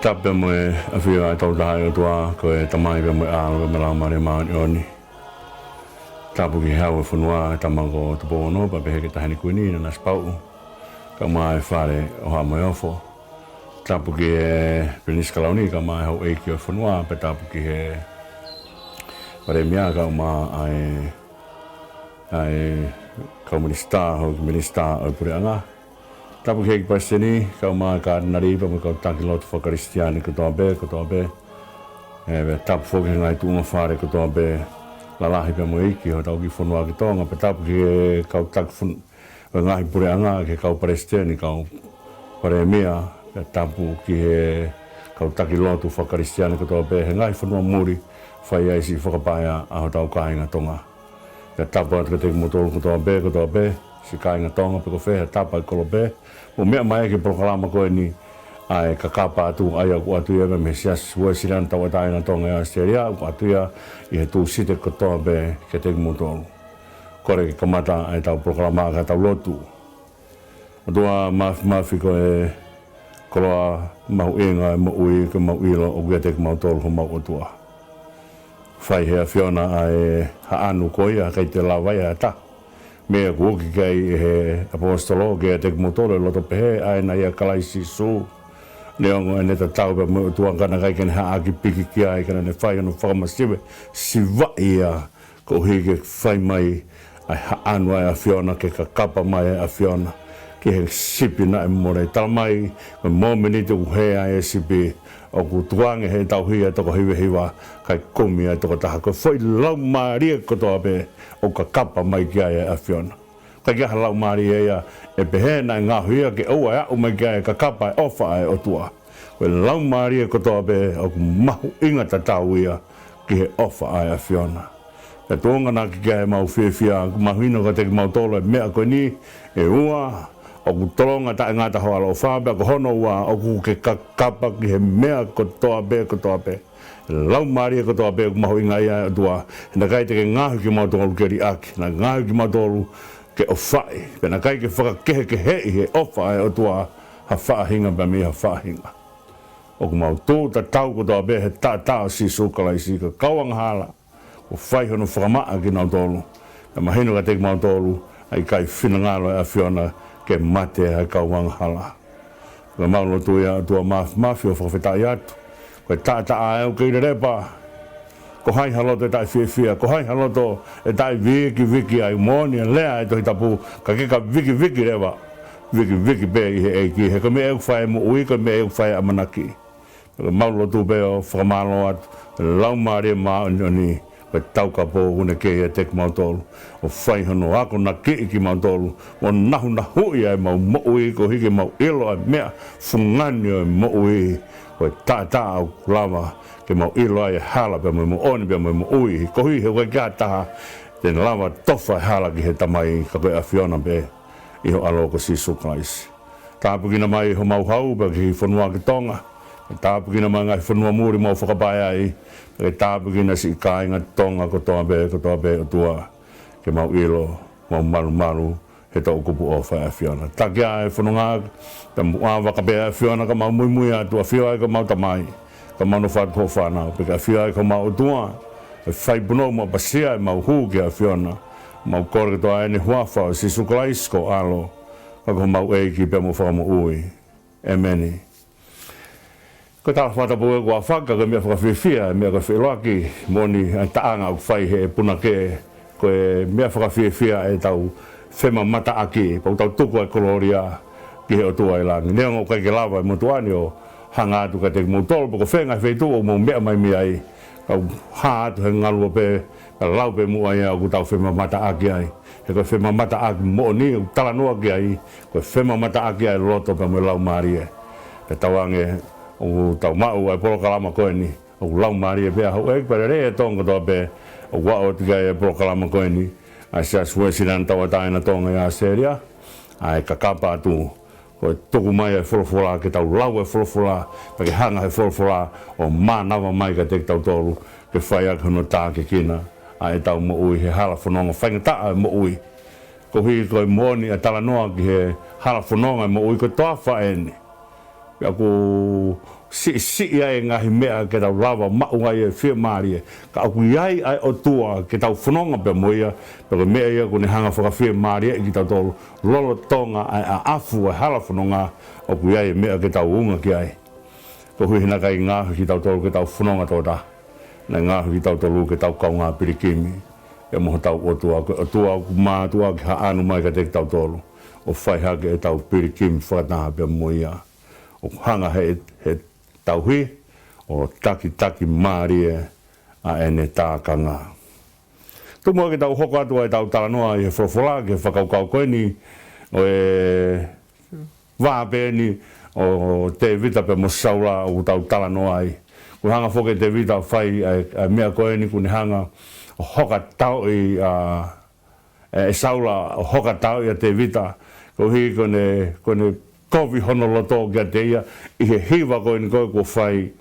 Tape mo a whia tau taha o tua ko e tamai pe mo alo me la mare maani oni. Tapu ki Vahefonua tamako tupo no pa pe ke tahani kuini na spau. Ka mai fare o ha mo ofo. Tapu ki Peniskalauni ka mai ho e ki Vahefonua pe tapu ki he pare mia ka ma ai komunista ho minista o pure anga. Tapu ki paseni ka ma ka nari pa mo ka takilot fo kristiani ko to be e tapu fo ki ngai tu mo fare ko to be la lahi pe mo iki ho tau ki fonua ki tonga pe tapu ki ka tak fun ngaahi pure anga ke ka presteni ka pare mia pe tapu ki ka takilot fo kristiani ko to be ngai fonua muri fai ai si fo pa ya a ho tau ka inga tonga pe tapu ka te mo ko to be si ka inga tonga pe ko fe tapu ko be o mea mai ke polokalama koe ni ai KAKAPA ATU ai aku atu ia me Siasi Uēsiliana tau atai na tonga Aositelēlia aku atu ia i he tū site kotoa be ke te mutolu. Kore ke kamata ai tau polokalama ka tau lotu. Atua mafi koe koloa mahu inga e mo ui ke mau ilo o kia te mau tolu ho mau otua. Whai hea whiona ai ha anu koe ia kei te lawai a ta. Mea kuoki kai he apostolo ke te motore loto pehe ai na ia kalaisi su leongo ene ta tau pe mo tuan kana kai ken ha aki piki ki ai kana ne fai no fama sive si vaia ko hige fai mai ai ha anu ai a fiona ke KAKAPA mai a fiona ke he sipi na more tal mai ko momeni te he ai sipi o ku tuange he tau hia to ko hiwa kai komi ai to ko taha ko foi lau maria ko to be o KAKAPA mai ki ai a fiona ka kia lau maria ia e pehe na ngaahi ke o ai o mai ki ai KAKAPA ofa ai o tua ko lau maria ko to be o mahu inga ta tau ia ki he ofa ai a fiona e tonga na ki ai mau fia mahino ka te mau tolo e mea ko ni e ua o ku tolonga ta ngata ho alo fabe ko hono wa o ku ke KAKAPA ki he mea ko toa be lau maria ko toa be ko mahu inga ia tua na kai te ngaahi ki mau tolu ke ri aki na ngaahi ki mau tolu ke o fai pe na kai ke whaka ke he ofa ai o tua ha whaahinga ba mi ha whaahinga o ku mau tō ta tau ko toa be he ta si sukala isi ka kawang hala o whai hono whakamaa ki nau tolu na mahino ka te mau tolu ai kai whinangalo a whiona ke mate ai kawang hala. Ka maulo tuia tua mafi o whakawhetai atu. Koe ta ai o kei repa. Ko hai haloto e tai whia. Ko hai haloto e tai viki ai moni a lea e Tohitapu. Ka keka viki rewa. Viki be i he eiki. He ko me eu whae mo ui ko me eu whae amanaki. Ka maulo tu be o whakamalo atu. Lau maare maa ni. Ko tauka po une kei e tek mautolu. O whai hono ako na kei ki mautolu. O nahu hui ai mau moui ko hiki mau ilo ai mea fungani ai moui. Ko ta au lava ke mau ilo ai hala pe mo oni pe mo ui. Ko hui he koe kia taha ten lava tofa hala ki he tamai ka koe a whiona pe. Iho alo ko si sukaisi. Tāpu kina mai ho mau hau pe ki whanua ki tonga. Tāpu kina mai ngai whanua muri mau whakapai ai. E tāpu kina si kāinga tonga ko toa be o tua ke mau ilo, mau maru he tau kupu o whai a whiona. Takia e whanunga, te mua waka be a whiona ka mau mui a tua whio ai ka mau tamai, ka mau no whatu ho whanau, pe ka whio ai ka mau tua, e whai puno mau pasia e mau hū ki a whiona, mau kore toa e ni huawha si sukalaisko alo, ka mau eiki pe mo whakamo ui, e meni. Ko tā whatapu e kua whaka ka mea whakawhiwhia, mea ka whiloaki moni ai taanga au whai he puna ke ko e mea whakawhiwhia e tau whema mata aki, pau tau tuku e koloria ki he o tua i langi. Nea ngō kai ke lawa e motuani o hanga atu ka te mōtolo, pako whenga wheitu o mō mea mai mea ai, kau haa atu he ngalua pe, ka lau pe mua ia o ku tau whema mata aki ai. He ko whema mata aki mo ni, o talanua ki ai, ko whema mata aki ai loto pe mo lau maari e. Pe tawange, o tau mau ai polokalama koe ni o lau maari e pia hau e pere re e tonga toa pe o wao tika e polokalama koe ni ai Siasi Uēsiliana tau atai na tonga i Aositelēlia ai KAKAPA ATU ko tuku mai e wholawhola ke tau lau e wholawhola pa ke hanga he wholawhola o mānawa mai ka te tau tolu ke whai ak hono tā ke kina ai tau mo ui he hala whanonga whainga taa mo ui ko hui koe moni a talanoa ki he hala whanonga mo ui ko toa whaeni aku si ai ngaahi mea ke tau lava maunga ia whia maari ka aku iai ai o tua ke tau whanonga pe moia pe ko mea ia kone hanga whaka whia maari ki tau tolu lolo tonga ai a afu ai hala whanonga o ku iai mea ke tau unga ki ai ko hui hina kai ngāhi ki tau tolu ke tau whanonga tōta na ngāhi ki tau tolu ke tau kaunga pirikimi e moho tau o tua ku mā tua ki ha anu mai ka te ki tau tolu o whai hake e tau pirikimi whakataha pe moia o hanga he Tohi o taki maari a ene tākanga. Tumua ke tau hoko atu ai tau talanoa i he whawhala ke whakaukau koe ni o e wāpeni o te vita pe mo saula o tau talanoa ai. Ko hanga whoke te vita whai a mea koe ni kune hanga o hoka tau i e saula o hoka tau i a te vita. Ko hi kone kovi hono loto kia te ia i he hiwa koe ni koe ko whai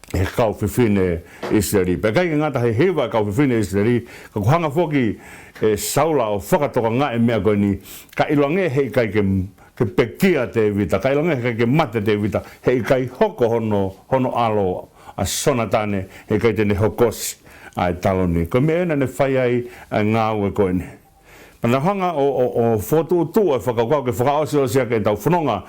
he kau whiwhine Israeli. Pea kai ngata he hiwa kau whiwhine Israeli ka kuhanga whoki e saula o whakatoka ngā e mea koe ni ka ilange hei kai ke pekia te vita, ka ilange hei kai ke mate te vita, hei kai hoko hono alo a sona tane hei kai tene hokosi ai taloni. Ko mea ena ne whai ai ngā ue koe ni. Pana hanga o fotu tua whakakau ke whakaosia ke tau whanonga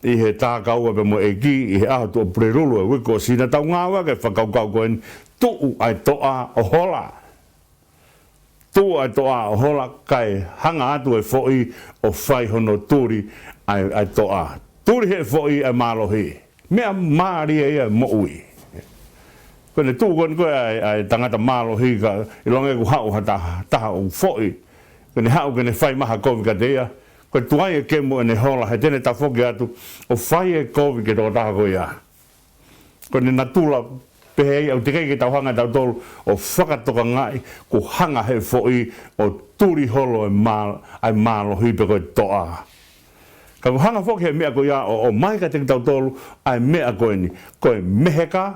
i he tākaua pe mo e ki i he aho tua prerulu e wiko sina tau ngāua ke whakakau koen tuu ai toa o hola. Tuu ai toa o hola kai hanga atu e whoi o whai hono turi ai toa. Turi he whoi ai mālohi. Mea maari e ia mo ui. Kone tuu koe ai tangata mālohi ka ilonge ku hau ha taha o whoi. Kone hau kene whai maha kovi ka te ia. Koe tuai e kemu e ne hola, he tene ta whoki atu, o whai e kovi ke tō taha koe ia. Kone na tūla pehei au te keike tau hanga tau tolu, o whakatoka ngai, ko hanga he whoi, o turi holo ai mālo hipe koe toa. Ka ko hanga whoki he mea koe ia, o mai ka te tau tolu, ai mea koe ni, koe meheka,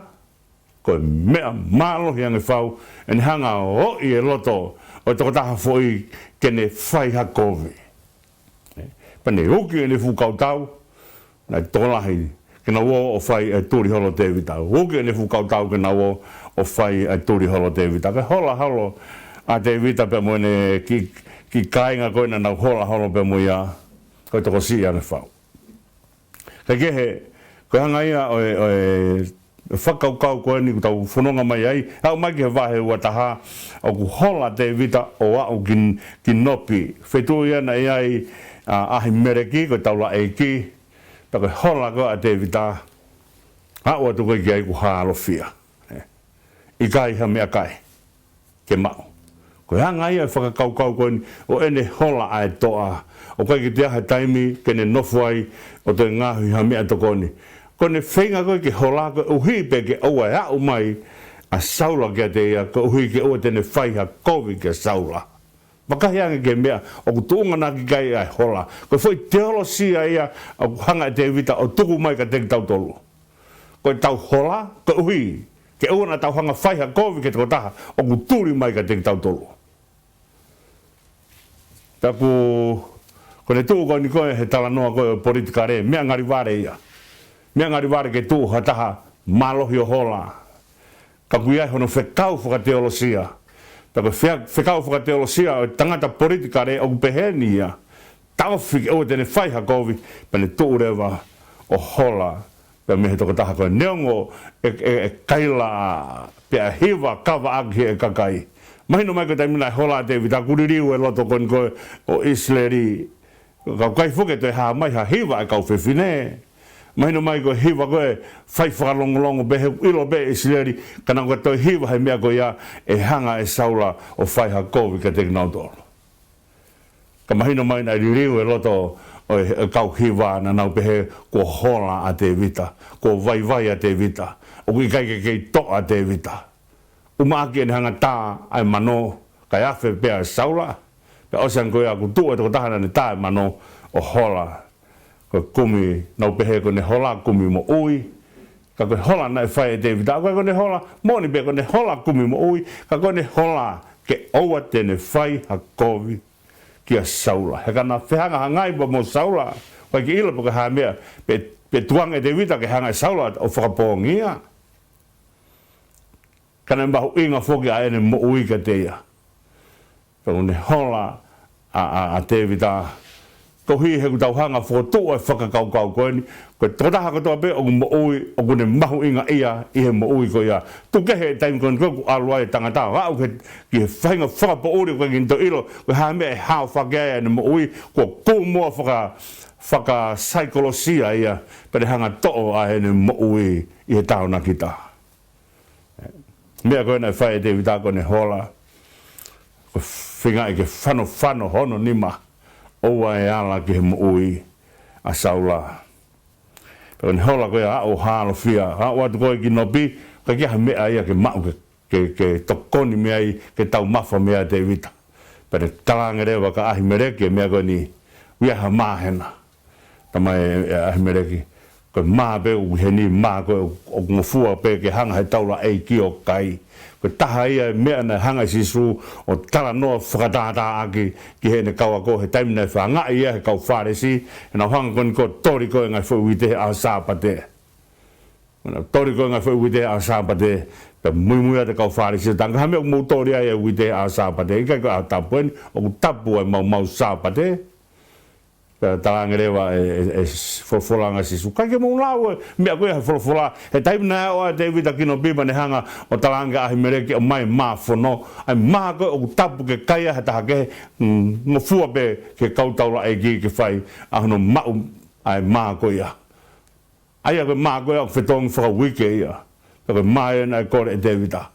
koe mea mālo hi ange whau, e ni hanga o i e loto, o toko taha whoi, kene whai ha kovi. Pane uki e ne whukau tau, nai tōlahi, kena wo o whai e tūri holo te vita. Uki e ne whukau tau, kena wo o whai e tūri holo te vita. Ka hola holo a te vita pe mo ne ki kāinga koe na nau hola holo pe mo ia, koe toko si ane whau. Ka kehe, koe hanga ia o whakaukau koe ni tau whanonga mai ai, hau mai ki he vahe ua taha, o ku hola te vita o au ki nopi. Whetu ia na iai ahi mereki, koe taula e ki, pa koe hola koe a te vita, hau atu koe ki ai ku haalo fia. I kai ha mea kai, ke mau. Koe hanga ia whakaukau koe ni, o ene hola ai toa, o koe ki te aha taimi, kene nofu ai, o te ngāhi ha mea toko ni. Kone whenga koe ke hola koe uhi pe ke aua e au mai a saula kia te ia ko uhi ke ua tene whaiha kovi ke saula. Makahi ange ke mea o ku tuunga naki kai ai hola. Koe whai teolosia ia o hanga e te vita o tuku mai ka te tau tolu. Koe tau hola koe uhi ke ua na tau hanga whaiha kovi ke te kotaha o ku turi mai ka te tau tolu. Taku kone tuu koe ni koe he talanoa koe o politika re mea ngari ware ia. Mea ngari ware ke tū hataha mālohi o hola. Ka kui ai hono whekau whakateolosia. Ta koe whekau whakateolosia o tangata politika re o peheni ia. Tauwhiki o tene whaiha kovi pane tū rewa o hola. Pea mehe toko taha koe neongo e kaila pea hiwa kawa aki e kakai. Mahino mai koe taimina e hola te vita kuririu e loto koe o Uēsiliana. Ka kai whuke te haa mai ha hiwa e kau whiwhine. Mahino mai ko hiwa koe whai whakalongolongo behe ilo be Uēsiliana kana koe toi hiwa hei mea koe ia e hanga e saula o whai ha kovi ka te kinautoro. Ka mahino mai na ririu e loto o e kau hiwa na nau behe ko hola a te vita, ko vai a te vita, o kui kai kei to a te vita. Umaaki e hanga tā ai mano kai awhe pea e saula, pe osean koe a ku tua toko tahana ne tā e mano o hola. Ko kumi nau pehe ko ne hola kumi mo ui, ka koe hola nai whai e te vita, ko ne hola, moni pe ko ne hola kumi mo ui, ka koe ne hola ke oua tene whai ha kovi ki a saula. He kana whehanga hangai pa mo saula, wai ki ila poka haa mea, pe pe tuang e David ke hanga saula o whakapongia. Kana mahu inga foki a ene mo ui ka teia. Pau ne hola a David Tohi he kutau hanga whotoa e whakakaukau koeni. Koe totaha katoa pe o mo ui o kune mahu inga ia i he mo ui ko ia. Tukehe e taimi koen koe alua e tangata. Rau ki he whainga whakapo uri koe kinto ilo. Koe haa mea e hao whakea e mo ui ko kūmoa whaka saikolosia ia. Pere hanga to'o a he mo ui i he taona kita. Mea koe nei whae e David ako ne hola. Koe whinga i ke whano hono nima. Oua e ala ki he mo ui a saula. Pero ni hola koe a o halo fia. A o atu koe ki nopi. Ka kia mea ia ke mau ke tokoni mea i ke tau mafa mea David. Pero talange rewa ka ahi mereke mea koe ni wiaha mahena. Tama e ahi mereke. Koe maa pe u he ni maa koe o ngofua pe ke hanga he taula ei ki o kai. Koe taha ia mea na hanga sisu o tala noa whakatata aki ki he ne kaua ko he taimina e whanga ia he kau wharesi. E nau hanga koni ko tori koe ngai whauwite a sāpate. Tori koe ngai whauwite a sāpate. Pe muimuia te kau wharesi. Tanga hame o mou tori ai e wite a sāpate. Ika koe a tapu eni o tapu e mau sāpate. Talange rewa e folfolanga sisu. Kai ke mou lau e mea koe he folfola. He taimina o a David akino biba ne hanga o talange ahi mereke o mai maa whono. Ai maa koe o tapu ke kaia he taha ke mo fua pe ke kautaula e ki ke whai. Ahono mau ai maa koe ia. Ai a koe maa koe o whetong whakawike ia. Koe maa e nai kore e David a.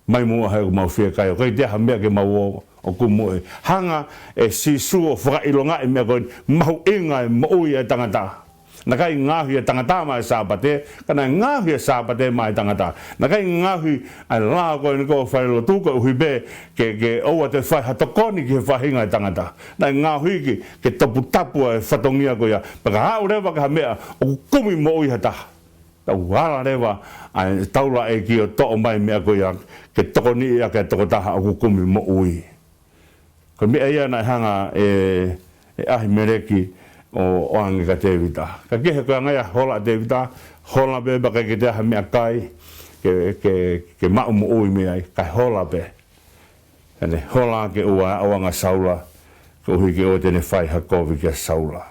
Mai mua hei o mau whia kai o. Kai teha mea ke mau o kumoe. Hanga e sisu o whakailonga e mea koe mahu inga e moui e tangata. Na kai ngaahi e tangata mai sāpate, kana ngaahi e sāpate mai tangata. Na kai ngaahi ai laa koe ni koe whaelo tūko uhi be ke oua te whai hatokoni ki he whahinga e tangata. Na ngaahi ki ke topu tapu e whatongia koe ia. Paka hao rewa ka mea o kumi moui hataha. Tau hala rewa ai taula e ki o to'o mai mea koe ia ke tokoni ia ke toko taha o kumi moui. Ko mea ia nai hanga e ahi mereki o ange ka David. Ka kehe koe ngai a hola David, hola be baka ke te aha mea kai, ke mau mo ui mea i, kai hola be. Hane hola ke ua oanga saula, ke uhi ke o tene whai hakovi ke saula.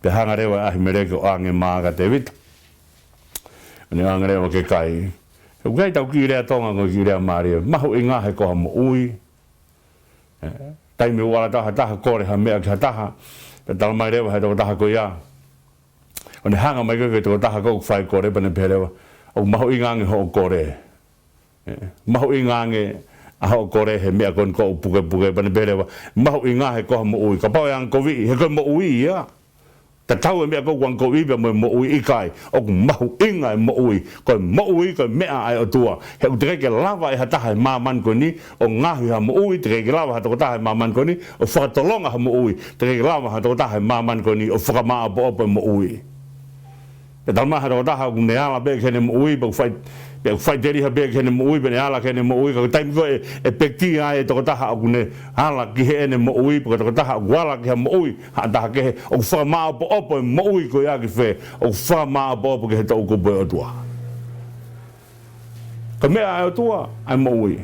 Te hanga rewa ahi mereki o ange maa ka David. Hane ange rewa ke kai. Ke ukai tau ki rea tonga ko ki rea maria, mahu i ngahe koha mo ui. Taimi wala taha kore ha mea ki ha taha. Pe tala mai rewa hei toko taha ko ia. O ne hanga mai koe toko taha ko whai kore pa ne pe rewa. O mahu ingange ho kore. Mahu ingange a ho kore he mea kon ko puke pa ne pe rewa. Mahu ingahe koha mo ui. Ka pao e ang kovi, he koe mo ui ia. Ta tau e mea ko wang ko ibe mo ui ikai. O mahu inga e mo ui. Koe mo ui koe mea ai o tua. He u te ke lava e hataha e māman ko ni. O ngahi ha mo ui. Te ke lava ha toko taha e māman ko ni. O whakatolonga ha mo ui. Te ke lava ha toko taha e māman ko ni. O whakamaa po opo e mo ui. E talma ha toko taha ku ne ala be kene mo ui. Pe whai teri ha be kene mo ui. Pe ne ala kene mo ui. Ka taimi ko e peki ai e toko taha ku ne ala ki he ene mo ui. Pe toko taha ku ala ki ha mo ui. Ha taha ke he o whakamao po opo e mo ui ko ia ki whe. O whakamao po opo ke he tau kupo e o tua. Ka mea ai o tua, ai mo ui.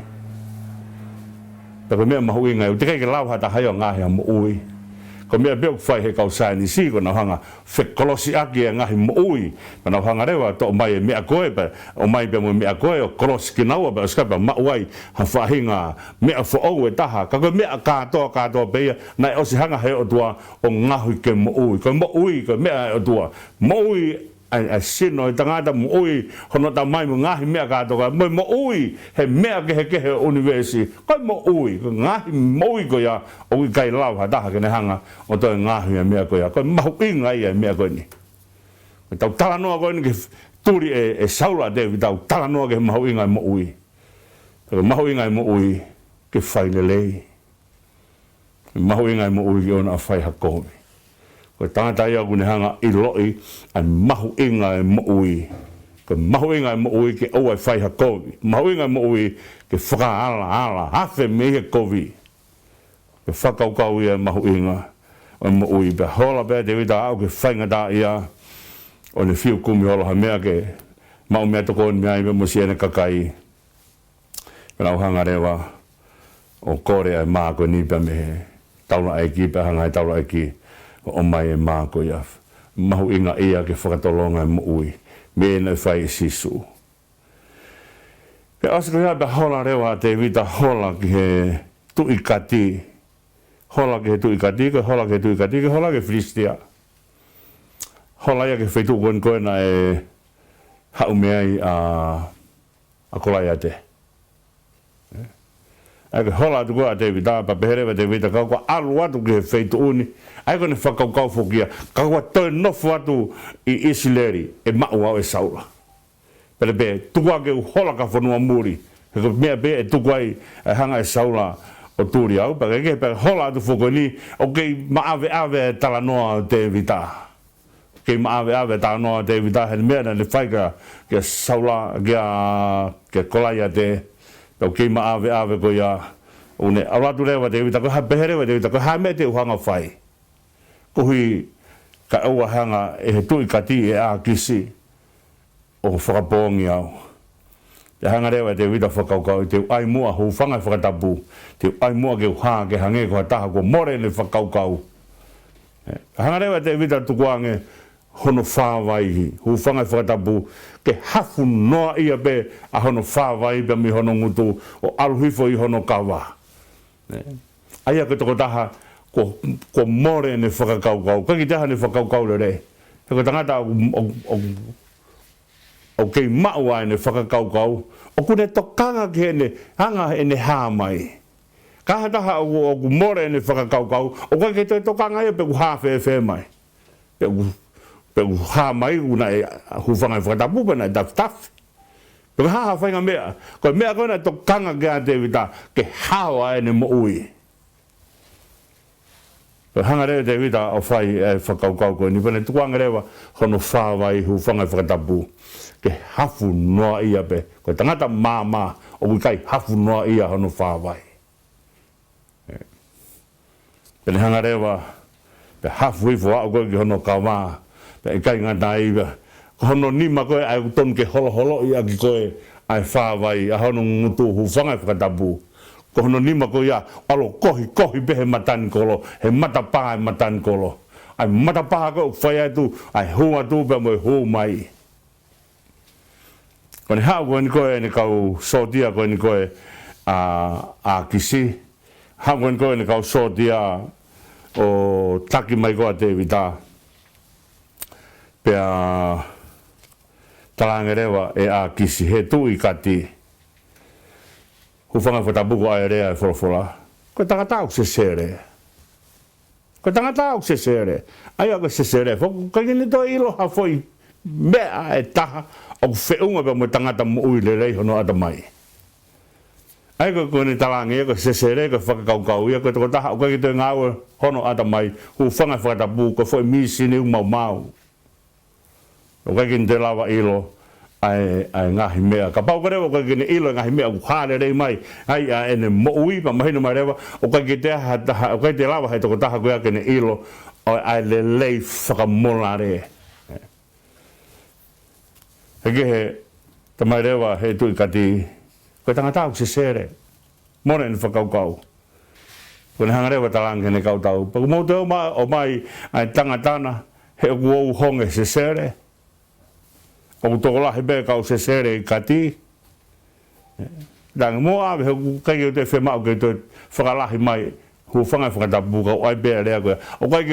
Ka mea mahu inga. O te kei ke lau ha taha o ngahi ha mo ui. Ko mea beo whai he kau sai ni si ko na hanga whekolosi aki e ngahi mo ui. Pa na hanga rewa to o mai e mea koe pa o mai pe mo mea koe o kolosi ki naua pa o skapa mauai ha whahinga mea whaou e taha. Ka koe mea katoa pe ia na e osi hanga he o tua o ngahi ke mo ui. Ko mo ui ko mea e o tua. Mo ui ai sino i tangata mo ui hono ta mai mo ngahi mea katoa. Mo ui he mea kehe o universi. Ko mo ui ko ngahi mo ui ko ia o i kai lau ha taha kene hanga o toi ngahi mea ko ia. Ko mahu inga ia mea ko ni. Tau tala noa ko ni ke turi e saula David tau tala noa ke mahu inga mo ui. Ko mahu inga mo ui ke whainelei. Mahu inga mo ui ke ona a whai hakovi. Ko tangata ia kune hanga i loi ai mahu inga e mo ui. Ko mahu inga e mo ui ke oa e whai hakovi. Mahu inga e mo ui ke whaka hafe me he kovi. Ke whakaukau ia mahu inga e mo ui. Pe hola pe te wita au ke whainga ta ia. o le fiu kumi holo ha mea ke mau mea toko ni ai mo siene kakai pela hanga rewa o kore ai maa ko ni pa me taula ai ki pa hanga taula ai ki o mai e maa ko ia mahu inga ia ke whakatolonga mo ui me na fai sisu pe aska ba hola rewa te vita hola ki he tui kati hola ke tui kati ko hola ke tui kati ko hola ke fristia hola ia ke feitu kon ko na e hau mea a kolai ate ai hola tu ko ate vita pa pehere te vita ka ko alu atu ke feitu uni ai ko ne whakau fokia ka ko to no fatu i Uēsiliana e mau e saula pele be tukua ke hola ka fonua muri ko mea be e tukua i hanga e saula o turi au pa ke hola tu fokoni o ke ave tala noa te vita ke ave tala noa te vita he mea le whaika ke saula ke kolai te o ke ave ko ia une awatu rewa te vita ko ha behere te vita ko ha me te uhanga whai ko hui ka ua hanga e he tui kati e a kisi o whakapongi au te hanga rewa te vita whakaukau te ai mua hu whanga whakatapu te ai mua ke uha ke hange ko taha ko more le whakaukau hanga rewa te vita tukuange hono whawai hu whanga whakatapu ke hafu noa ia be a hono whawai be mi hono ngutu o aluhifo i hono kawa aia ke toko taha ko more ne whakaukau ka ki taha ne whakaukau le re he ko tangata o kei maua ne whakaukau o kune tokanga ke ne hanga e ne hāmai ka hataha o more ne whakaukau o ka ke te tokanga ia pe ku hawhe mai pe ku hāmai una e hufanga whakatapu pena e taf pe ku haha whainga mea ko mea kona tokanga ke a te vita ke hawa e ne mo ui hanga rewa te vita o whai e whakaukau ko ni pene tukuanga rewa hono whawai hufanga whakatapu ke hafu noa ia pe ko tangata mama o kai hafu noa ia hono whawai pene hanga rewa pe hafu i fua o koe ki hono kawa pe kai ngata iwa hono nima koe ai uton ke holo ia ki koe ai whawai a hono ngutu hufanga whakatapu ko hono nima ko ia alo kohi behe matani kolo he matapaha e matani kolo ai matapaha ko whai tu ai hua tu pe mo hu mai ko ni hao ko ni koe ni kau sotia ko ni koe a kisi hao ko ni koe ni kau sotia o taki mai ko a te vita pe a talangerewa e a kisi he tu i kati hufanga whatapuko ai rea e wholofola. Ko tangatau se sere. Ko tangatau se sere. Ai ako se sere. Ko kini to ilo ha foi mea e taha o whiunga pe mo tangata mo ui le rei hono ata mai. Ai ko koni talangi ko se sere ko whakakaukau ia ko toko taha o kaki to ngāua hono ata mai hufanga whatapuko foi misi ni mau. O kaki te lawa ilo ai ngaahi mea ka pau rewa ko kini ilo ngaahi mea ku hale rei mai ai ene mo ui pa mahino mai rewa o ka ki te o ka te lawa hai toko taha koea kini ilo o ai le lei whakamola re heke he tamai rewa he tui kati ko tangatau se sere mone ni whakaukau ko ne hanga rewa talangi ne kautau pa ku mou te o mai ai tangatana he o kuou honge se sere o toko lahi be kau se sere kati dang mo ave kai te fe mau ke te whakalahi mai hu whanga whakatapu kau ai bea rea koe o kai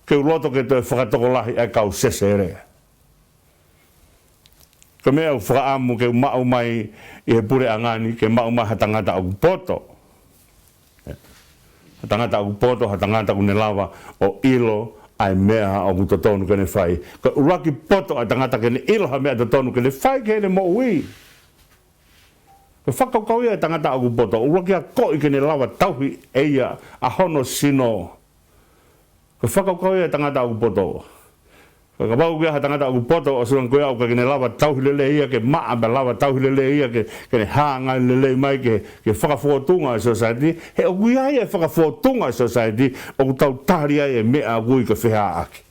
ke uloto ke te whakatoko lahi ai kau se sere ka mea u whakaamu ke mau mai i he pure angani ke mau mai hatangata au poto hatangata au poto hatangata ku ne lava o ilo ai mea o kuto tonu kene whai. Ka uraki poto a tangata kene iloha mea to tonu kene whai kene mo ui. Ka whakaukau ia tangata o poto, uraki a koi kene lawa tauhi eia a hono sino. Ka whakaukau ia tangata o poto. Ka pau kia ha tangata o poto o suran koe au ka kene lawa tauhi lele ia ke maa me lawa tauhi lele ia ke kene hanga lele mai ke whakafotunga i society. He o kui ai e whakafotunga i society o tau tahari ai e mea kui ka whiha aki.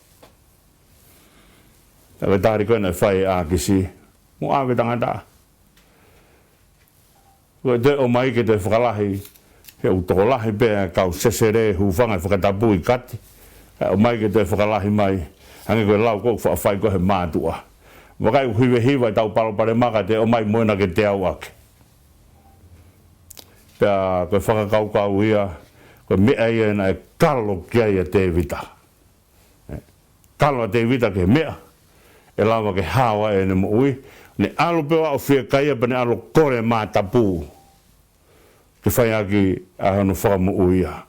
Tawa tari koe na whai a kisi. Mo awe tangata. Koe te o mai ke te whakalahi. He utokolahi pēa kau sesere hufanga whakatapu I kati. O mai ke te whakalahi mai. Hange koe lau kou whawhai koe he mātua. Wakai hiwe hiwa tau palopare maka te o mai moena ke te au ake. Pea koe whakakaukau ia. Koe mea ia na e kalo kia ia te vita. Kalo te vita ke mea. E lawa ke hawa e ne mo ui. Ne alo pewa o whia kaia pa ne alo kore mātapu. Ke whai aki a hano whakamu uia.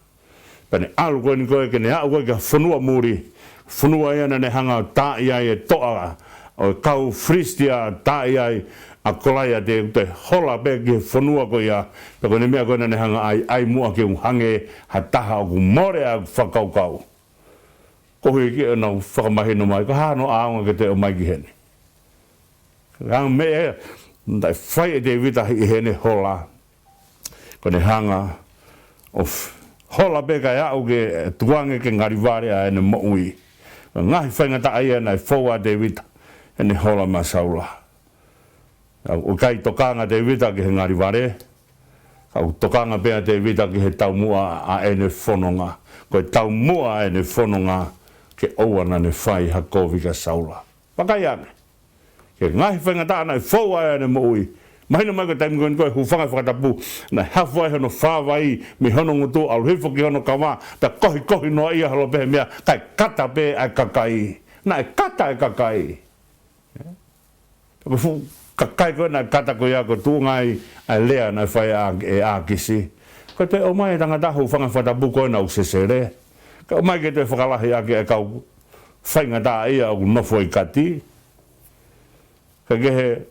Pa ne alo koe ni koe ke ne au koe ka whanua muri. Whanua ia na ne hanga tā ia e toa. O kau fristia tā ia a kolaia te hola pe ke whanua koe ia. Pa koe ne mea koe na ne hanga ai mua ke hange ha taha o ku more a whakaukau. Kohi ki e nau whakamahino mai. Ko hano aonga ke te o mai ki hene. Rang mea ndai whai e te vita I hene hola. Ko ne hanga of hola pe kai au ke tuange ke ngariware a ene moui. Ngahi whaingata aia nai whaua te vita ene hola masaula. O kai tokanga te vita ke he ngariware. Au tokanga pea te vita ke he taumua a ene whanonga. Ko tau mua ene whanonga ke oana ne whai hakovi ka saula. Pakai ane. Ke ngahi whaingata nai whaua ene moui. Mahina mai ko taimi koe koe hufanga whakatapu na hawhai hono whawai mi hono ngutu au hifo ki hono kawa ta kohi noa ia halo pehe mea kai kata pe ai kakai na e kata ai kakai kakai koe na kata koe ia ko tuungai ai lea na whai a kisi ko te o mai tangata hufanga whakatapu koe na usesere ka o mai ke te whakalahi ake e kau whaingata ia au nofo I kati ka kehe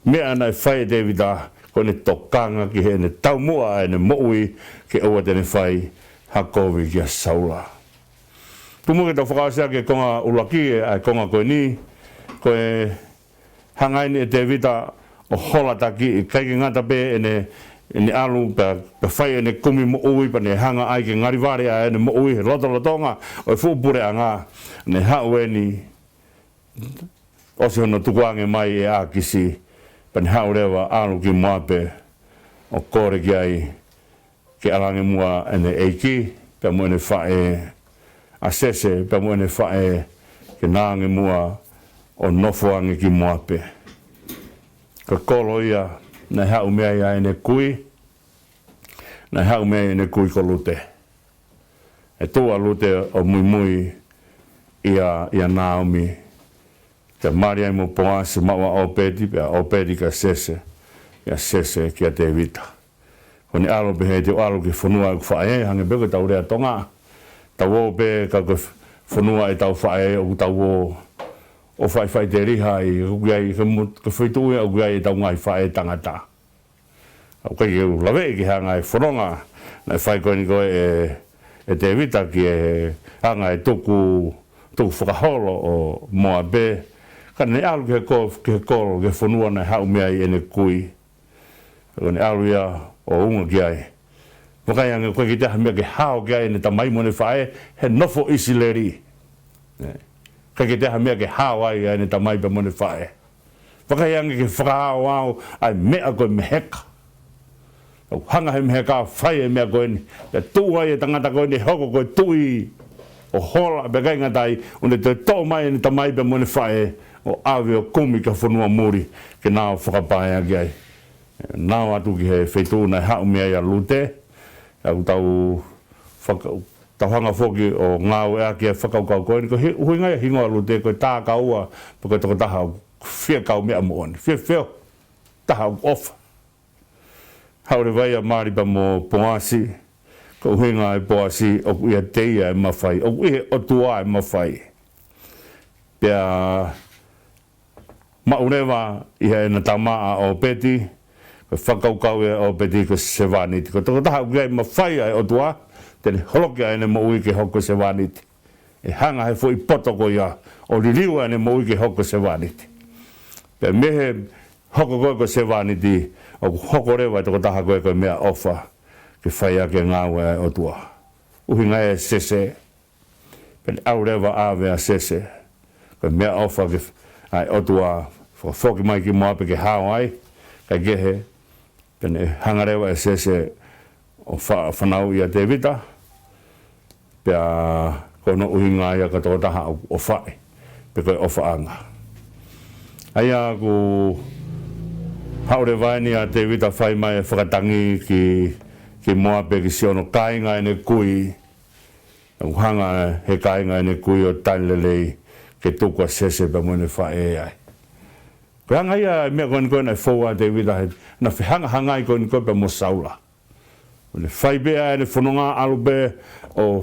mea nai whai te vita ko ne tokanga ki he ne taumua e ne moui ke oa tene whai hakovi ki a saula. Tumu ke tau whakaasea ke konga ulaki e ai konga koe ni koe hangaini e te vita o holataki I kaiki ngata pe e ne alu pe whai e ne kumi moui pa ne hanga ai ke ngariware a e ne moui he lotolotonga o e fupure a ngā ne hau e ni osi hono tukuange mai e a kisi Pan hau rewa alu ki moape o kore ki ai ke alange mua ene eiki pe mo ene whae asese pe mo ene whae ke naange mua o nofoange ki moape. Ka kolo ia na hau mea ia ene kui na hau mea ene kui ko lute. E tua lute o mui ia Naomi. Te maria mo poase mawa opeti pe opeti ka sese ya sese ki te vita. Koni alo be he te alo ki whanua ku whae hange beko tau rea tonga. Tau o be ka ku whanua e tau whae o tau o whai te riha I ugiai ka whitui o ugiai e tau ngai whae tangata. Au kai ke lawe ki hanga e whanonga na whai koe ni koe e te vita ki e hanga e tuku whakaholo o moa be. Kana ne alu ke kolo ke whanua na hau mea I ene kui. Kana ne alu ia o unga ki ai. Wakai anga koe ki teha mea ke hao ki ai ne tamai mo ne whae he nofo Uēsiliana. Kai ki teha mea ke hao ai ne tamai pa mo ne whae. Wakai anga ke whakao au ai mea koe meheka. Hanga he meheka whae e mea koe ni. Te tua I tangata koe ni hoko koe tui. O hola be kai ngatai unde te tō mai ni tamai pa mo ne whae. O awe o kumi ka whanua muri ke nāo whakapae agi ai. Nāo atu ki he whetū nei hau mea ia lute. Au tau hanga whoki o ngāo ea ki e whakaukau koe. Ko hui ngai hingoa lute koe tā kaua pa koe toko taha whia kau mea moani. Whia taha ofa. Haure vai a maari pa mo poasi. Ko hui ngai poasi o ia teia e mawhai. O ihe o tua e mawhai. Pea maurewa ia e na tamaa o peti, ko whakaukau e o peti ko sewaniti. Ko toko taha ukia I mawhai ai o tua, tene holoki ai ne mo ui ke hoko sewaniti. E hanga he fo I potoko ia, o liliu ai ne mo ui ke hoko sewaniti. Pea mehe hoko koe ko sewaniti, o hoko rewa toko taha koe koe mea ofa, ke whai ake ngāwe ai o tua. Uhi ngai e sese, pene au rewa awe a sese, koe mea ofa ke ai o tua foki mai ki moa pe ke hao ai kai gehe pene hangarewa e sese o whanau ia te vita pea kono uhinga ia katoa taha o whae pe koe o whaanga aia ku haure vaini a te vita whai mai e whakatangi ki moa pe ki siono kainga ene kui hanga he kainga ene kui o tailelei ke tukua sese pe mwene whae ai koe hanga ia mea koe nei fōua te vita na whihanga hangai koe pe mo saula ne whai bea ene whanonga alu be o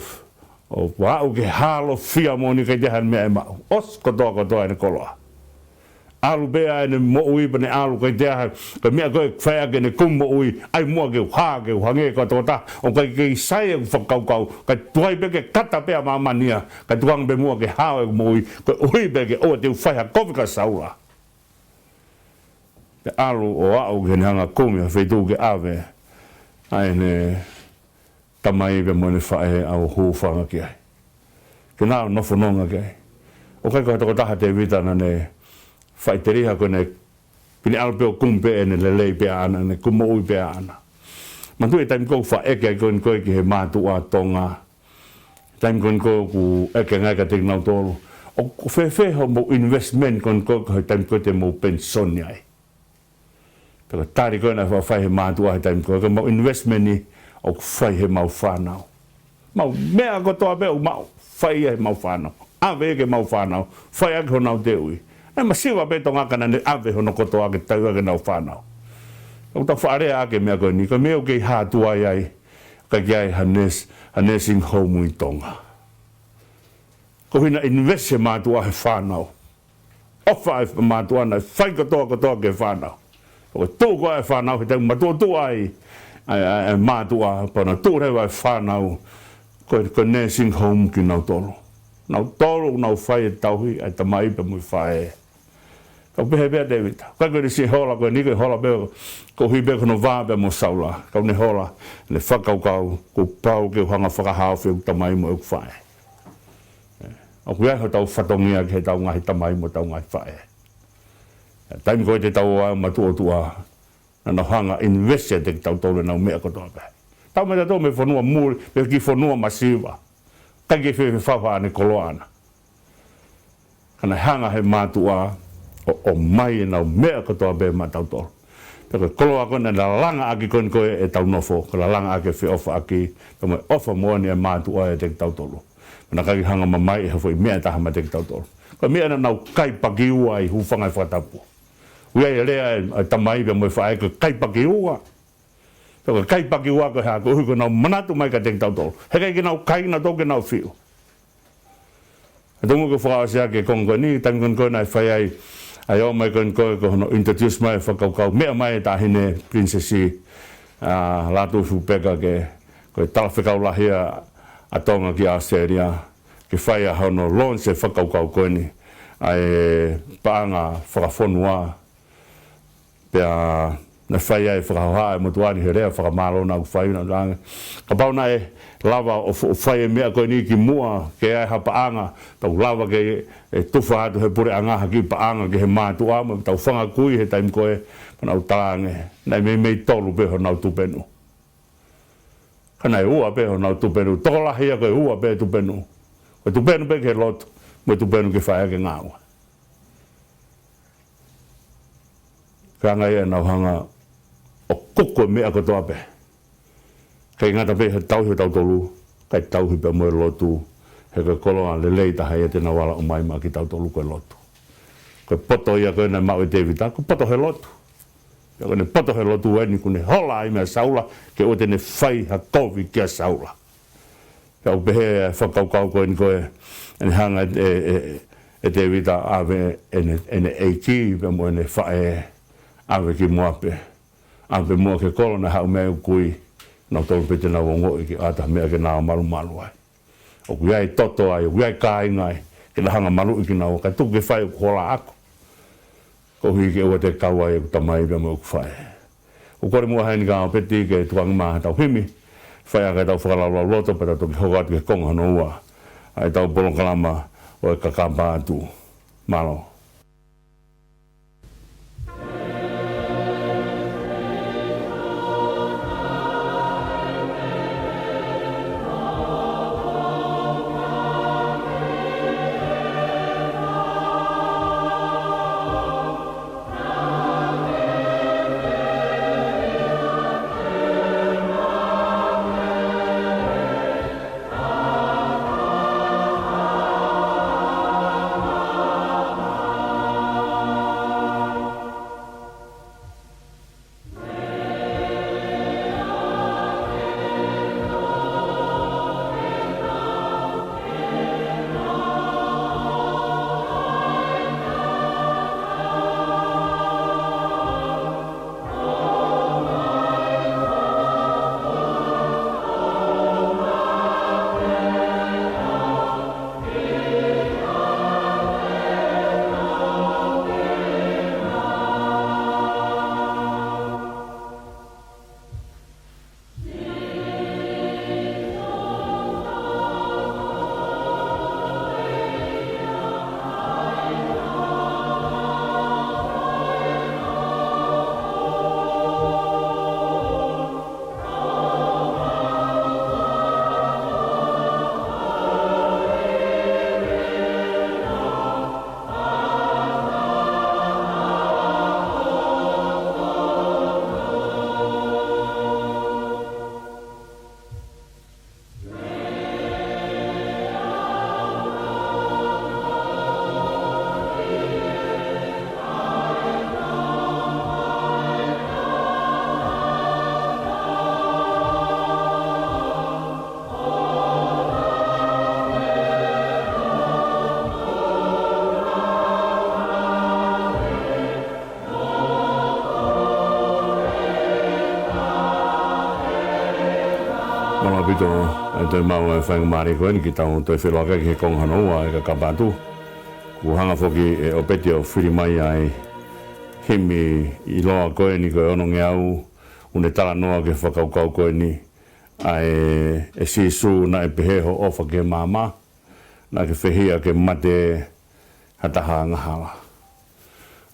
wau ke halo fia mo ni kei tehan mea e mau os kotoa ene koloa alu bea ene mo ui pane alu kei tehan ka mea koe whai ake ne kummo ui ai mua ke uha ke uhange katoa ta o kei sai e whakaukau kai tuai be ke kata bea mamania kai tuang be mua ke hao e mo ui kai ui be ke o te whai ha kovika saula te alu o au ke ne hanga kumi a whaitu ke ave ai ne tamai be mo ne whae au hūwhanga ki ai ke nā nofononga ki ai o kai koe toko taha te vita na ne whai te riha koe ne pini alpeo kumpe e ne lelei pea ana ne kumo ui pea ana mantu e taim kou wha eke ai koe ki he mātua tonga taim koe ku eke ngai ka teki nau tolu o whewheho mo investment koe taim koe te mo pensoni ai pero tari koe na whai he mātua he taim koe mo investment ni o whai he mau whanau mau mea kotoa beu mau whai he mau whanau ave ke mau whanau whai ake honau te ui e ma siwa be tonga kana ne ave hono kotoa ke tau ake nau whanau o ta whaarea ake mea koe ni koe mea ke hātua iai ka kiai hanesing home i tonga ko hina invest he mātua he whanau ofa e mātua na whai kotoa ke whanau o tōko e whanau he tau matua ai ai mātua pana tōrewa e whanau ko nursing home ki nau tolo nau tolo nau whai e tauhi ai tamai pe mui whae kau pehe bea David kai koe si hola koe nike hola bea ko hui bea kono vā bea mo saula kau ne hola ne whakaukau ko pau ke hanga whakahao whiu tamai mo e whae o kuia ho tau whatongia ke tau ngahi tamai mo tau ngahi whae taimi koe te tau a matua na hanga investe te tau tole na mea kotoa pe tau me tau me whanua muri me ki whanua masiwa kai ke whewha ane koloana kana hanga he matua o mai na mea kotoa pe ma tau tole pero koloa koe na langa aki koe e tau nofo kala langa aki whiofa aki tau me ofa moani e matua e te tau tolu na kai hanga mamai e hawhoi mea taha ma te tau tolu koe mea na nau kai paki ua i hufanga i whatapu ua e lea e tamai pe mo e whae ka kai paki ua Toko kai paki ua ko hea ko hui ko nau manatu mai ka te tau tolu. He kai ki nau kai na toke nau whiu. E tongu ko whakao sea ke kongo ni, tangi kon koe nai whai ai o mai kon koe ko hono introduce mai whakaukau. Mea mai e tahine princessi lātu whupeka ke koe tala whekau lahia a tonga ki Aositelēlia. Ke whai a hono launch e whakaukau koe ni. Ai paanga Vahefonua. Pea na whai ai whakahoha e motuani he rea whakamalo na whai na ranga. Ka pauna e lava o whai e mea koe ni ki mua ke ai ha paanga. Tau lava ke e tuwha atu he pure angaha ki paanga ke he mātua ma. Tau whanga kui he taim koe panau talange. Nai mei tolu peho nau tupenu. Kana e ua peho nau tupenu. Toko lahia koe ua peho tupenu. Koe tupenu pe ke lotu. Mo tupenu ke whai ake ngāua. Kanga ia nau hanga o koko mea kotoa pe. Kei ngata pe he tauhi tau tolu, kai tauhi pe moe lotu, he koe koloa lelei taha ia tena wala o maima ki tau tolu koe lotu. Koe poto ia koe na mau e tevita, koe poto he lotu. Ja koe ne poto he lotu eni kune hola ai mea saula, ke o tene whai ha kovi kia saula. Ja o pehe whakaukau koe ni koe, ene hanga e tevita ave ene eiki, pe moe ne whae ave ki moape. Ave mua ke kolona hau mea ukui, nau tolu pete na wongo i ki ata mea ke nao malu malu ai. O kui ai toto ai, o kui ai kai ngai, ke na hanga malu i ki nao, kai tuke whai uku hola ako. Ko hui ke ua te kaua e kutamai pia mo uku whai. O kore mua haini ka o peti ke tuangi maa tau himi, whai a kai tau whakalau loto, peta toki hoko atu ke konga no ua, ai tau polokalama o e KAKAPA ATU. Malo. to to mau fa mari ko ni kita un to felo ka ke kong hano wa KAKAPA ATU ku hanga foki o petio firi mai ai himi I loa ko ni ko ono ngiau une tala noa ke whakaukau ko ni ai e sisu na e peheho ofa ke mama na ke whehia ke mate hataha ngahala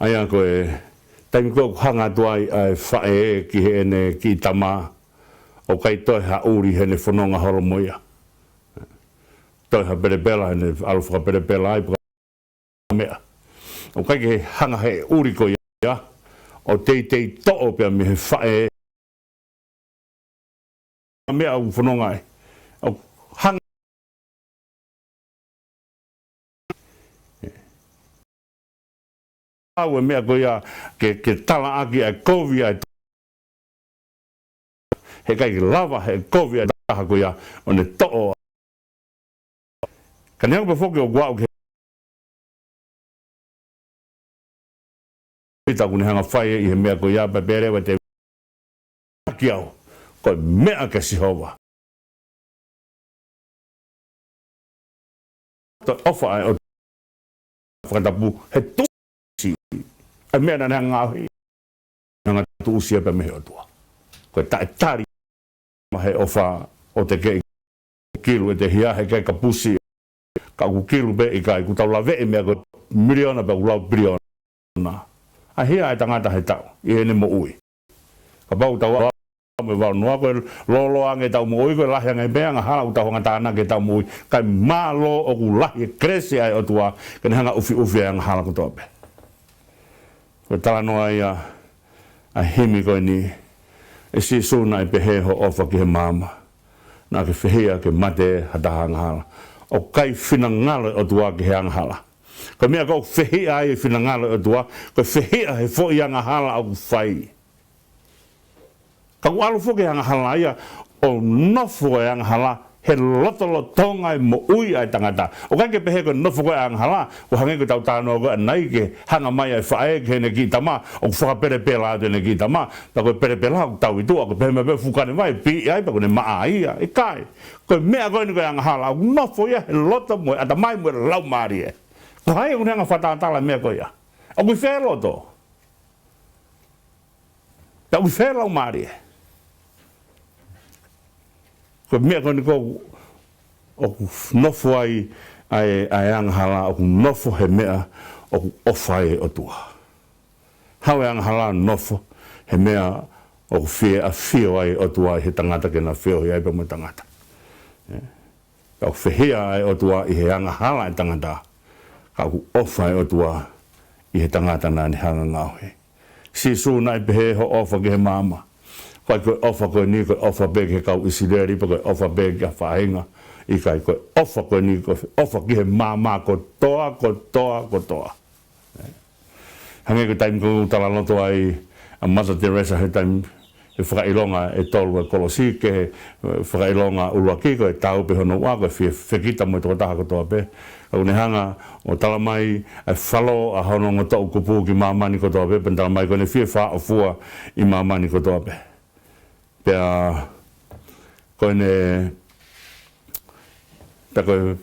aia ko e taimi ko hanga tuai ai whae ki he ene ki tama o kai toi ha uri hene whanonga horo moia toi ha berebela hene aluwhaka berebela ai mea o kai ke hanga he uri ko ia o te to'o pia me he whae mea au whanonga ai o hanga au e mea ko ia ke tala aki ai kovi ai he kai ke lava he kovi ai taha ko ia o ne to'o ka neanga pa whoki o guau ke pita kune hanga whae I he mea ko ia pa perewa te ki au ko mea ke sihova to ofa ai o whakatapu he tusi ai mea na ngaahi nga tusi e pa mehe o tua ko tae tari ma he ofa o te kei kilu e te hia he kei kapusi ka ku kilu be I kai ku tau la vee mea ko miliona pe ku lau biliona a hia e tangata he tau I ene mo ui ka pau tau me wau noa koe lolo ange tau mo ui koe lahi ange mea nga hala u tau hanga tāna ke tau mo ui kai malo o ku lahi e kresi ai o tua kene hanga ufi anga hala ku tope koe tala noa ia a himi koe ni e si suna I peheho ofa ki he mama na ke whehia ke mate hataha anga hala o kai whinangalo o tua ki he anga hala ko mea kau whehia ai e whinangalo o tua ko whehia he fo I anga hala au whai ka alu foke anga hala ia o nofo e anga hala he lotolo tonga I mo ui ai tangata o kai ke pehe ko nofo e anga hala ko hange ko tau tāno ko anai ke hanga mai ai whae ke ne ki tama o whakapere pela atu ne ki tama ta ko pere pela ko tau I tua ko pehe me pe fukane mai pi ai pa ko ne maa ia e kai ko mea ko ni ko anga hala o nofo ia he loto mo ata mai mo lau mari e ko hai un hanga whatatala mea ko ia o kui whea loto ta kui whea lau mari e ko mea ko ni ko o nofo ai anga hala o nofo he mea o ofai o tua hau anga hala nofo he mea o fia a fio ai o tua he tangata ke na fio ai pa mo tangata ka fia ai o tua I he anga hala I tangata ka ku ofai o tua I he tangata na ni hanga ngauhe si su nai pehe ho ofa ke he mama kai ko ofa ko ni ko ofa be ke kau Uēsiliana pa ko ofa be ke whaenga I kai ko ofa ko ni ko ofa ki he mama ko toa hange ko taim ko tala loto ai a Mother Teresa he taim e whakailonga e tolu e kolosi ke whakailonga uluaki ko e tau pe hono wa ko whekita mo toko taha ko toa pe au ne hanga o tala mai e whalo a hono ngo tau kupu ki mama ni ko toa pe pen tala mai ko ne whie wha o fua I mama ni ko toa pe pea koe ne pea koe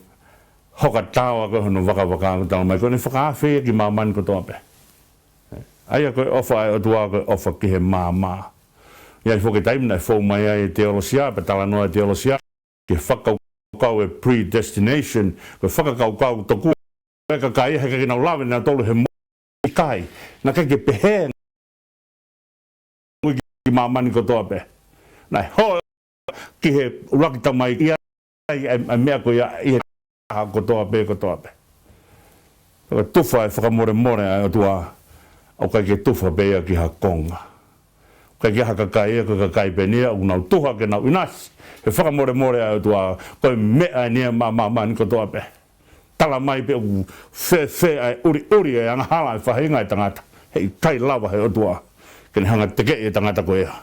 hoka tawa koe hono waka tala mai koe ne whakaawhia ki mamani ko toa pe aia koe ofa ai o tua koe ofa ki he mama iai whoke taimina e whau mai ai teolosia pe tala noa teolosia ki whakaukau e predestination koe whakaukau toku koe kakai he kakinau lawe na tolu he mo I kai na kai ke pehe ki mamani ko toa pe nai ho ki he uraki tamai ia ai mea ko ia I he taha ko toa pe ko tufa e whakamore ai o tua au kai ke tufa pe ia ki ha konga kai ke haka kai ko kakai pe nia u nau tuha ke nau inasi he whakamore ai o tua koe mea nia mama ni ko toa pe tala mai pe u fe ai uri ai anga hala I whahinga I tangata hei kai lava he o tua kene hanga teke e tangata ko ea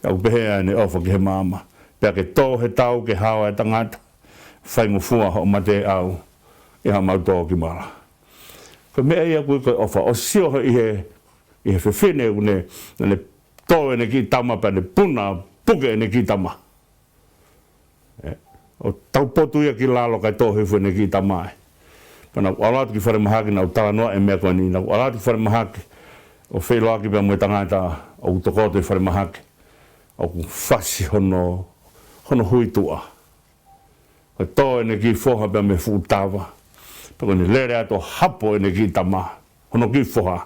au pehe ne ofa ki he mama pea ke tō he tau ke hawa e tangata whaingu fua ho mate au I ha mau tō ki mara ko mea ia koe koe ofa o sio ho I he whewhine ne tō e ne ki tama pa ne puna puke e ne ki tama O taupotu ia ki lalo kai tohi fuene ki tamai. Pana alatu ki whare mahaki na utala noa e mea koe ni. Na alatu ki whare mahaki o wheloa ki pia mui tangata o utokoto i whare mahaki. O ku whasi hono huitua. Ko tō ene ki whoha pia me whutawa. Pako ni lere ato hapo ene ki tama. Hono ki whoha.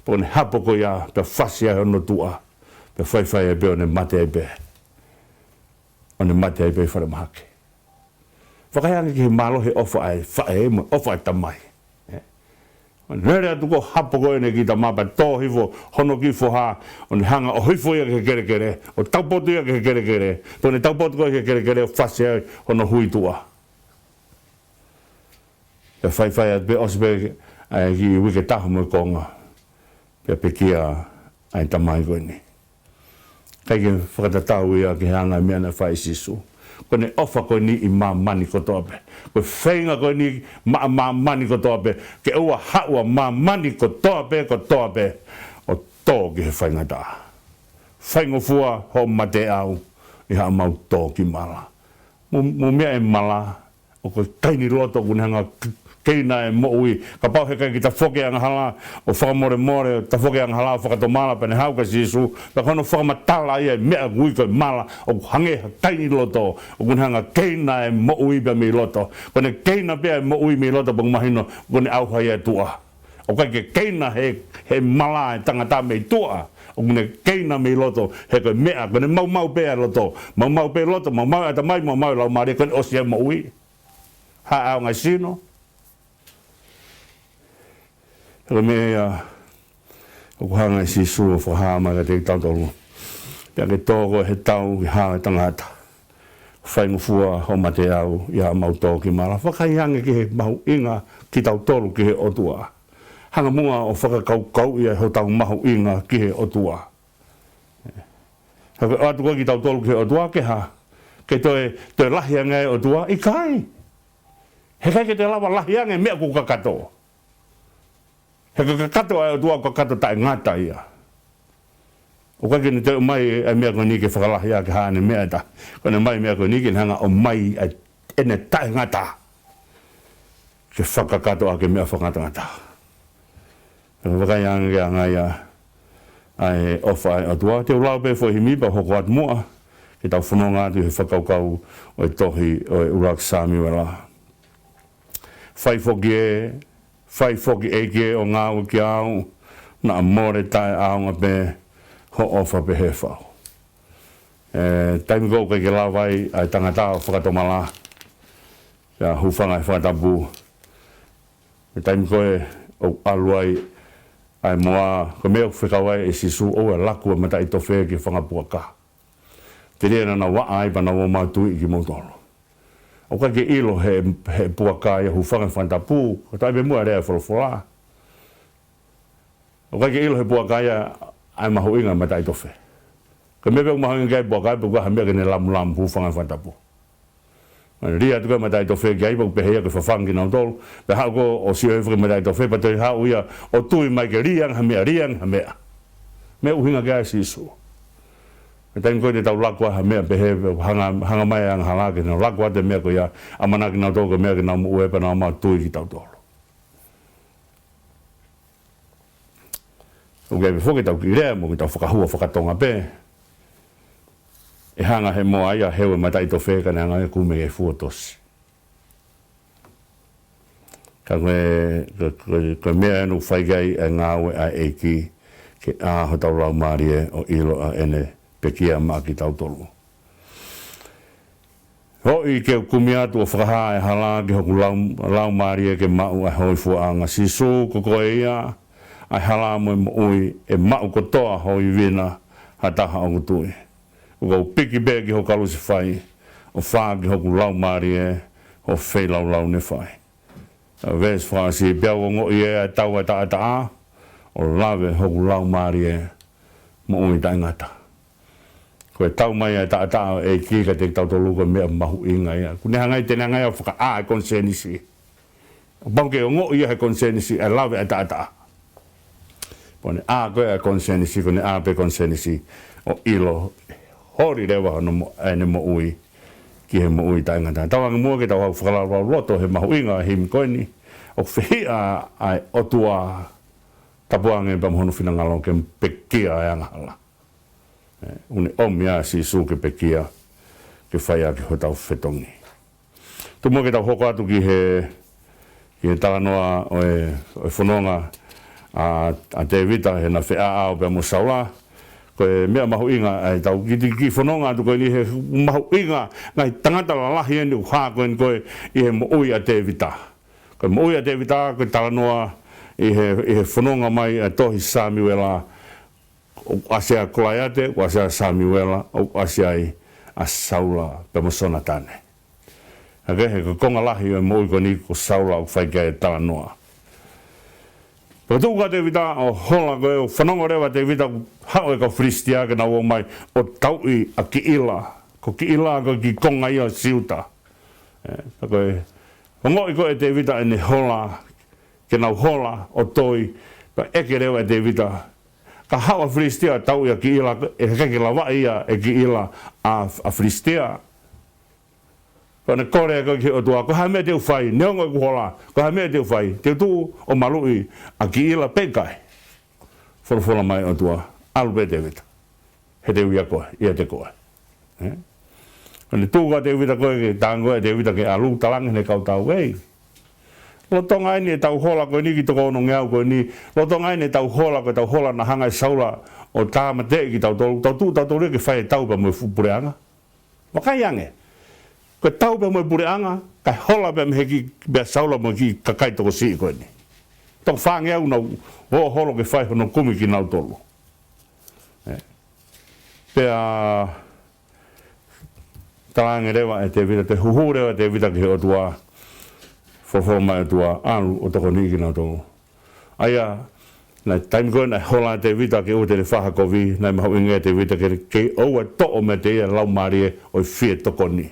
Pako ni hapo ko ia pia whasi ai hono tua. Pia whaiwhai e pia o ne mate e pia. O ne mate e pia i whare mahaki. Whakaiangi ki malo he ofa ai whae mo ofa ai tamai. Nere atu ko hapo ko ene ki tamai pa tō hifo hono ki whoha o ni hanga o hifo ia ke kere kere o taupotu ia ke kere kere po ne taupotu ko ke kere kere o whasi ai hono huitua. E whaiwhai at pe osbe ki wike taho mo konga pe pekia ai tamai ko ni. Kai ke whakatatau ia ke hanga mea na whai sisu. Ko ne ofa ko ni I mamani ko tope. Ko whainga ko ni mamani ko tope. Ke ua haua mamani ko tope. O tō ki he whainga tā. Whaingo fua ho mate au I ha mau tō ki mala. Mo mea e mala. O ko kaini roto kunanga keina e moui. Ka pau he kai ki ta whoke anga hala. O whakamore more. Ta whoke anga hala o whakatomala pane hauka sisu. Pa kono whakamatala ia mea gui koe mala. O hange kaini loto. O kunanga keina e moui pia mi loto. Kone keina pia e moui mi loto. Pang mahino kone auha ia tua. O kai ke keina he mala e tangata mei tua. O kone keina mi loto. He koe mea. Kone mau pia loto. Mau pia loto. Mau ata mai mau lau maari. Kone osi e moui. Ha au ngai sino. Ko mea o ko hanga si su o whahama ka te tautolu. Pia ke tōko he tau ki hanga tangata. Whaingu fua ho mate au I ha mau tō ki mara. Whakaiange ki he mahu inga ki tautolu ki he otua. Hanga munga o whakakaukau ia ho tau mahu inga ki he otua. Haka atu koe ki tautolu ki he otua ke ha. Ke toi lahianga e otua I kai. He kai ke te lawa lahianga mea ku kakato. He kakato ai o tua kakato tae ngata ia. O kai kene te mai ai mea koe ni ke whakalahi a ke haane mea ta. Kone mai mea koe ni ke hanga o mai ai ene tae ngata. Ke whakakato a ke mea whakangata. Wakai ange a ngai ai ofa ai o tua. Te ulau pe fo himi pa hoko at mua. Ke tau whanonga atu he whakaukau o Tohi o Urak Samiuela. Whai foki eke o ngāu ki au, na amore tae aunga pe ho ofa pe he whau. Taimi kou kai ke lawai ai tangata o whakatomala, kia hufanga I whakatapu. Taimi koe o aluai ai moa, ko mea whekawai e sisu o e laku a mata I tofe ki whangapua ka. Te rea na wa ai pa na wa mātui I ki mautoro. O kai ke ilo he puaka ia hufanga whantapu, o tai pe mua rea wholofola. O kai ke ilo he puaka ia ai mahu inga mata I tofe. Ka mepe mahu inga kai puaka ipu kaha mea kene lamu hufanga whantapu. Ria tuka mata I tofe ki aipa upehea ke whawhangi nao tolu, pe hao ko o sio hefre mata I tofe, pa toi hao ia o tui mai ke riang hamea. Mea uhinga kia si isu. Taim koe te tau lakua ha mea pehe hanga mai ang halake na lakua te mea koe ia amanaki nao toko mea ke nao mu uepa nao maa tui ki tau tolo. O kei pe whoke tau ki rea mo ki tau whakahua whakatonga pe. E hanga he moa ia hewe mata I to wheka na hanga e kume e fuotosi. Ka koe mea enu whaigai e ngāwe a eiki ke āho tau lau marie o ilo a ene pekia maa ki tau tolu. Hoi ke kumi atu o whakaha e hala ki hoku lau marie ke mau a hoi fuanga. Sisu ko koe ia ai hala mo ui e mau kotoa hoi vina hataha o kutui. Uko piki be ki hoku alusi whai o whaa ki hoku lau marie o whei lau ne whai. Ves whaa si piau o ngoi e tau e ta a o lawe hoku lau marie mo ui ta ingata. Koe tau mai ai ta e kika te tau tolu ko mea mahu inga ia. Kune hangai tene hangai au whaka a e konsenisi. Bauke o ngoi ia he konsenisi e lawe ai ta. Pone a koe e konsenisi, kone a pe konsenisi o ilo hori rewa no ene mo ui ki he mo ui taingata. Tawanga mua ke tau hau whakalau roto he mahu inga he mikoini. O whihia ai otua tapuange pa mohono whinangalo ke pekia e angahala. Une omia si su ke pekia ke whaia ki ho tau whetongi. Tu mua ke tau hoko atu ki he talanoa o e whanonga a te vita he na whea ao pe mo saula. Ko e mea mahu inga ai tau ki whanonga atu koe ni he mahu inga ngai tangata la lahi eni u haa koe i he mo ui a te vita. Ko mo ui a te vita koe talanoa i he whanonga mai a Tohi Samiuela o asia kolaiate, o asia Samiuela, o asia i a saula pe mo sona tane. Hake he ko konga lahi o mo ui ko ni ko saula o whaika e talanoa. Ko tuka te vita o hola koe o whanonga rewa te vita hao e ka whistia ke na o mai o taui a ki ila. Ko ki ila ko ki konga ia siuta. Koe, o ngoi koe te vita ene hola, ke na hola o toi, pa eke rewa te vita. Ka hao a whistia taui a ki ila, e keke la wa ia e ki ila a whistia. Ko ne kore ko ki o tua, ko ha mea te uwhai, neongo ku hola, ko ha mea te uwhai, te tu o malui a ki ila pekai. Whorofora mai o tua, alu pe te vita. He te uia koe, ia te koe. Ko ne tūka te vita koe ke tāngoe te vita ke alu talangi ne kau tau wei. Lotonga ini e tau hola koe ni ki toko ono ngeau koe ni, lotonga ini e tau hola koe tau hola na hanga i saula o tāma te ki tau tolu, tau tolu ke whai e tau pa mo pureanga. Wakai ange. Ko tau pe mo pureanga, kai hola pe me heki be saula mo ki kakai toko si koe ni. Tong whange au nau o holo ke whai hono kumi ki nau tolu. Pea talange rewa e te vita, te huhu rewa te vita ki he o tua whawhau mai o tua anu o toko ni ki nau tolu. Aia, nai taimi koe nai hola te vita ke o te whaha kovi, nai mahu inge te vita ke oua to'o me te ia lau marie o i whie toko ni.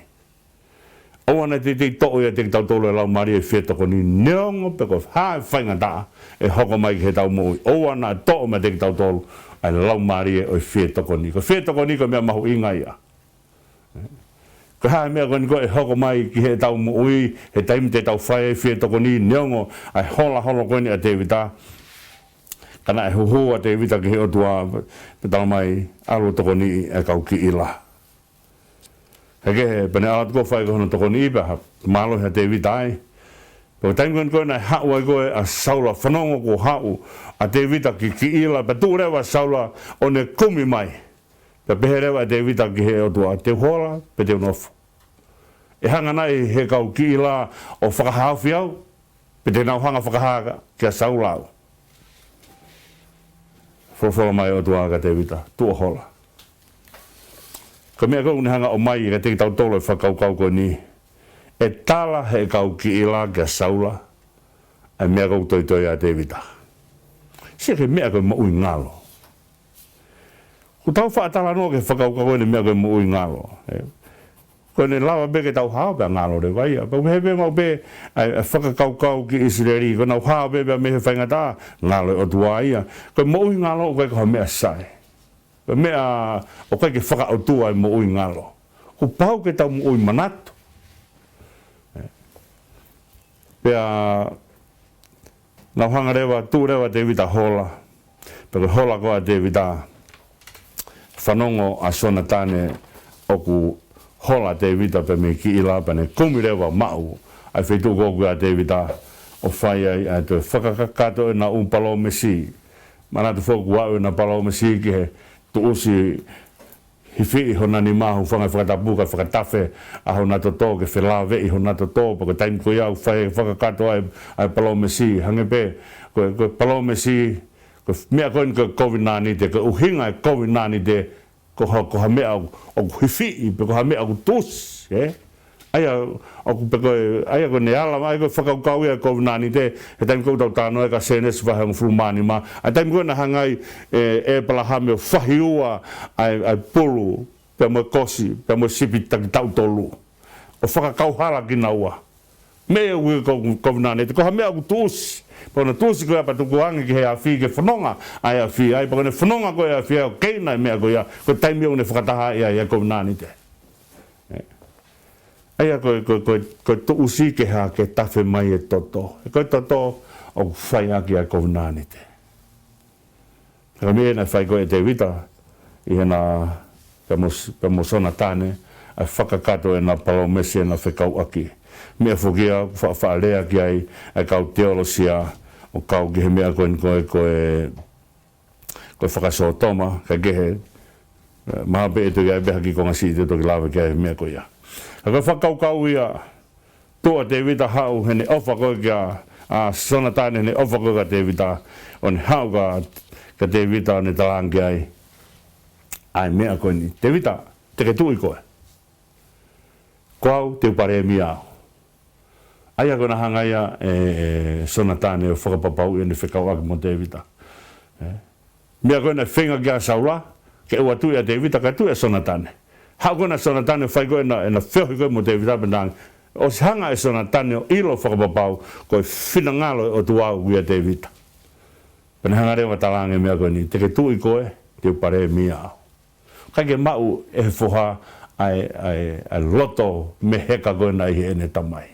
Oua na te to'o ia te tau tolu e lau marie i whie toko ni, neongo pe ko hae whainga taa e hoko mai ki he tau mui. Oua na to'o me te tau tolu e lau marie o i whie toko ni. Ko whie toko ni ko mea mahu inga ia. Ko hae mea koni ko e hoko mai ki he tau mui, he taimi te tau whae i whie toko ni, neongo ai hola holo koni a te vita. Kana e huhua te vita ki he o tua petala mai alu toko ni e kau ki ila. Heke he, pane alat ko whai ko hono toko ni ipa, malo he te vita ai. Ko taimi koe nai hau ai koe a saula, whanongo ko hau a te vita ki ila, pa tu rewa saula o ne kumi mai. Pa pehe rewa te vita ki he o tua, te hola, pe te unofu. E hanga nai he kau ki ila o whakahawhi au, pe te nau hanga whakahaga ki a saula au. Whawhara mai o tua ka te vita, tua hola. Ka mea kau hanga o mai ka te tau tolo e whakau kau koe ni. E tala he kau ki ila ki a saula, e mea kau toi toi a te vita. Sia ke mea koe maui ngalo. Ku tau whaatala noa ke whakau kau koe ni mea koe maui ngalo. Koe ne lawa be ke tau hao pia ngalo re vai. Pau hepe mau be whakakau ki Uēsiliana. Koe nau hao be me he whaingata ngalo o tua ia. Koe maui ngalo o koe ka mea sai. Koe mea o koe ke whakautua e maui ngalo. Ku pau ke tau maui manatu. Pea nau hanga rewa, tu rewa te vita hola. Pea koe hola koa te vita whanongo a sona tane oku hola te vita pe me ki ila pane kumi rewa mau ai whetu koku a te vita o whai ai a te whakakakato e na palo mesi mana tu whoku au e na palo mesi ki he tu usi hiwhi hona ni mahu whangai whakatapu ka whakatafe a hona to tō ke whelawe i hona to tō pa ko taimi ko iau whakakato ai palo mesi hange pe ko palo mesi ko mea koin ko COVID-19 te ko uhinga e COVID-19 te ko ha mea o hiwhi pe ko ha mea o tus aia o aia ko ne ala mai ko whakaukau ia COVID-19 te he taimi ko tau tāno e ka CNS wahe o flumani ma a taimi ko na hangai e palahame o whahiua ai pulu pe mo kosi pe mo sipi taki tau tolu o whakakauhara ki naua mea ui COVID-19 ko ha mea o tus Pona tusi ko apa tuku angi ki he a whi ke whanonga ai a whi ai pone whanonga ko e a whi au keina mea ko ia ko taimi o ne whakataha ia COVID-19 te. Aia ko tu usi ke ha ke tafe mai e toto. Ko toto o fai aki a kovnani te. Ka me na fai ko e te vita I na pe sona tane a whakakato e na palomesi e na whekau aki. Mea whukia whaalea ki ai e kau teolosia o kau ki he mea koe whakasotoma ka gehe maha pe e tui ai beha ki konga si te toki lawa ki ai mea koe ia. Ka koe whakau ia tua te vita hau hene ofa koe kia a sona tane hene ofa koe ka te vita o ne hau ka te vita o ne talangi ai ai mea koe ni te vita te ke tui koe. Koau te upare mi au. Aia koe na hangaia sona tane o whakapapau I ne whekau aki mo te vita. Mea koe na whenga kia saula, ke ua tui a te vita ka tui a sona tane. Hau koe na sona tane whai koe na whiohi koe mo te vita pendang. O si hanga sona tane o ilo whakapapau koe whina ngalo o tuau kia te vita. Pena hanga rewa talange mea koe ni, te ke tui koe, te upare mi au. Kai ke mau e whoha ai loto me heka koe na I ene tamai.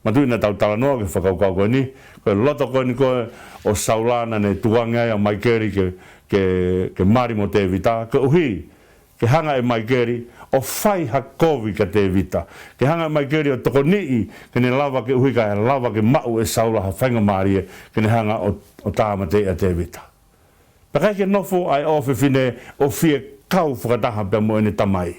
Matui na tau talanoa ke whakaukau koe ni, koe loto koe ni koe o saulana ne tuangai a maikeri ke marimo te vita, ke uhi, ke hanga e maikeri o whai hakovi ka te vita. Ke hanga e maikeri o toko nii, ke ne lava ke uhi ka lava ke mau e saula ha whainga marie, ke ne hanga o tāma te a te vita. Pakai ke nofo ai ofe fine o fie kau whakataha pia mo ene tamai.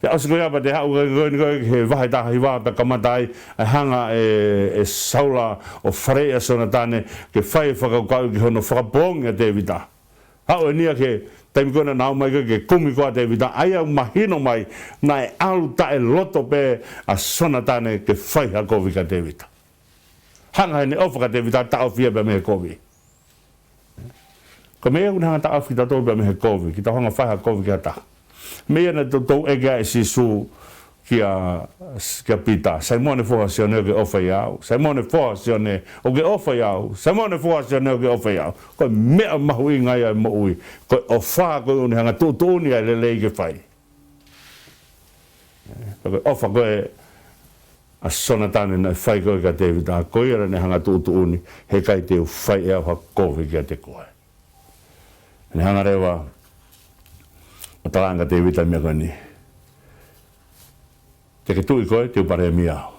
Te ausi koe apa te hau koe he vahe taha hiwa pe kamata ai hanga e saula o wharea sona tane ke whai whakaukau ki hono whakapongi a te vita. Hau e nia ke taimi kona nao mai ke kumi koa te vita ai au mahino mai na e alu ta e loto pe a sona tane ke whai hakovi ka te vita. Hanga hene ofa ka te vita ta ofia pe mehe kovi. Ko mea kuna hanga ta ofi ta tō pe mehe kovi, ki ta hanga whai hakovi ki a taha. Mea na tō ega e sisu kia pita. Sai mone fōha sione o ke ofa iau. Sai mone fōha sione o ke ofa iau. Sai mone fōha sione o ke ofa iau. Koe mea mahu I ngai ai mo ui. Koe o whaa koe uni hanga tūtūni ai lelei ke whai. Koe ofa koe a sona tane na whai koe ka te vita. Koe era ne hanga tūtūni he kai te whai ea ha kowe kia te koe. Ne hanga rewa o talanga te vita mea koe ni. Te ke tui koe, te upare mi au.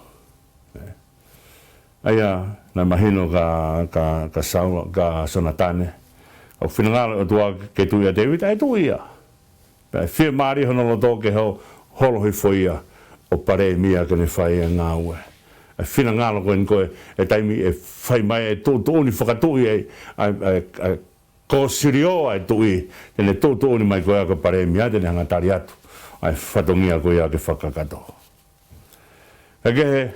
Aia, na mahino ka sona tane. O whinangalo o tua ke tui a te vita, e tui ia. Whia maari hono loto ke ho holohi foia o pare mia ke ne whai a ngā ue. Whinangalo koe ni koe, e taimi e whai mai e tūtūni whakatui e ko sirio ai tui, tene tūtūni mai koe a ka pare mia, tene hanga tari atu. Ai whatongia koe a ke whakakato. Ake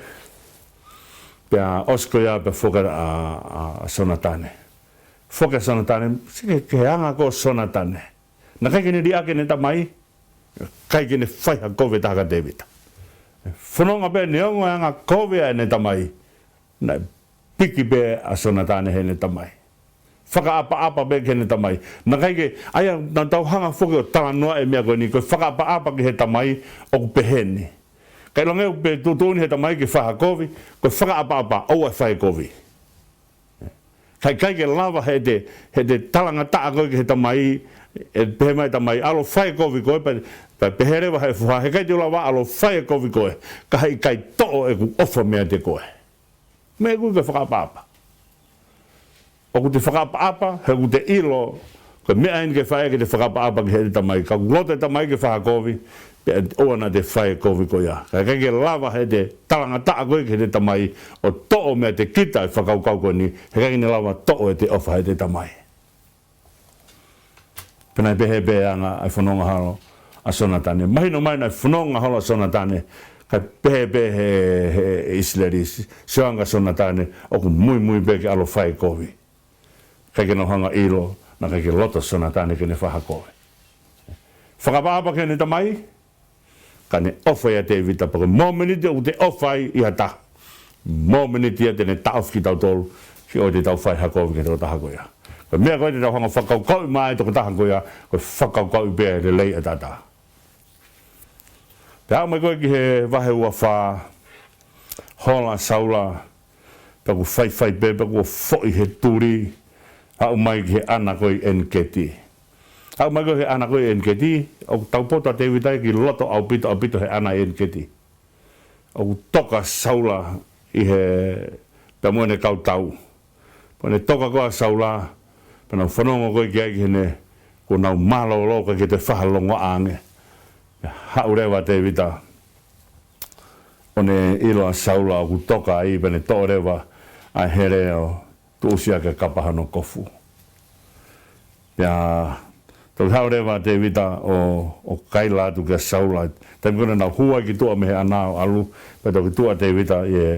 pia osko ia pe whoka a sona tane. Whoka sona tane, sike ke anga ko sona tane. Na kai kene riake ne tamai, kai kene whaiha kowe taka te vita. Whanonga pe neongo anga kowe a ne tamai, na piki pe a sona tane he ne tamai. Whakaapa pe ke ne tamai. Na kai ke, aia na tau hanga whoka o talanoa e mea koe ni, koe whakaapa ke he tamai o ku pehene. Kai langeu pe tūtūni he tamai ke whaha kovi, koe whakaapa au ai whai kovi. Kai ke lava he te talanga taa koe ke he tamai, e pehe mai tamai, alo whai kovi koe, pa peherewa he fuha, he kai te ulawa alo whai kovi koe, kai to'o e ku ofa mea te koe. Mea koe ke whakaapa. O ku te whakaapa, he ku te ilo, koe mea hini ke whai ke te whakaapa ke he te tamai, ka lote tamai ke whaha kovi, oana te whai kovi ko ia. Kai ke lava he te talanga taa koe ke te tamai o to'o mea te kita e whakaukau koe ni, he kai ne lava to'o e te ofa he te tamai. Penai pehe anga ai whanonga halo a sona tane. Mahino mai nai whanonga halo a sona tane, kai pehe he Uēsiliana, sioanga sona tane, oku mui pe ke alo whai kovi. Kai ke no hanga ilo, na kai ke loto sona tane ke ne whaha kovi. Whakapaapa ke ne tamai, ka ne ofa ia te vita, pake mō miniti o te ofa i hata. Mō miniti ia te ne taof ki tau tolu, ki o te tau whai hakovi ke te o tahako ia. Koe mea koe te tau hanga whakaukau mai toko tahako ia, koe whakaukau bea le lei a tata. Pea mai koe ki he vahe ua wha hola saula paku whai pe paku foi he turi au mai ki he ana koe enketi. Au mai koe he ana koe enketi au taupota te vitai ki loto au pito he ana enketi. Au toka saula i he pea moene kautau. Pone toka koa saula pena whanonga koe ki aiki hene ko nau malo loka ki te whahalonga ange. Haurewa te vita one iloa saula o kutoka ai pene tōrewa ai here o tūsia ke kapahano kofu. Pea tau haurewa te vita o kaila atu ke saula. Tami kona nau hua ki tua mehe anao alu pe tau ki tua te vita e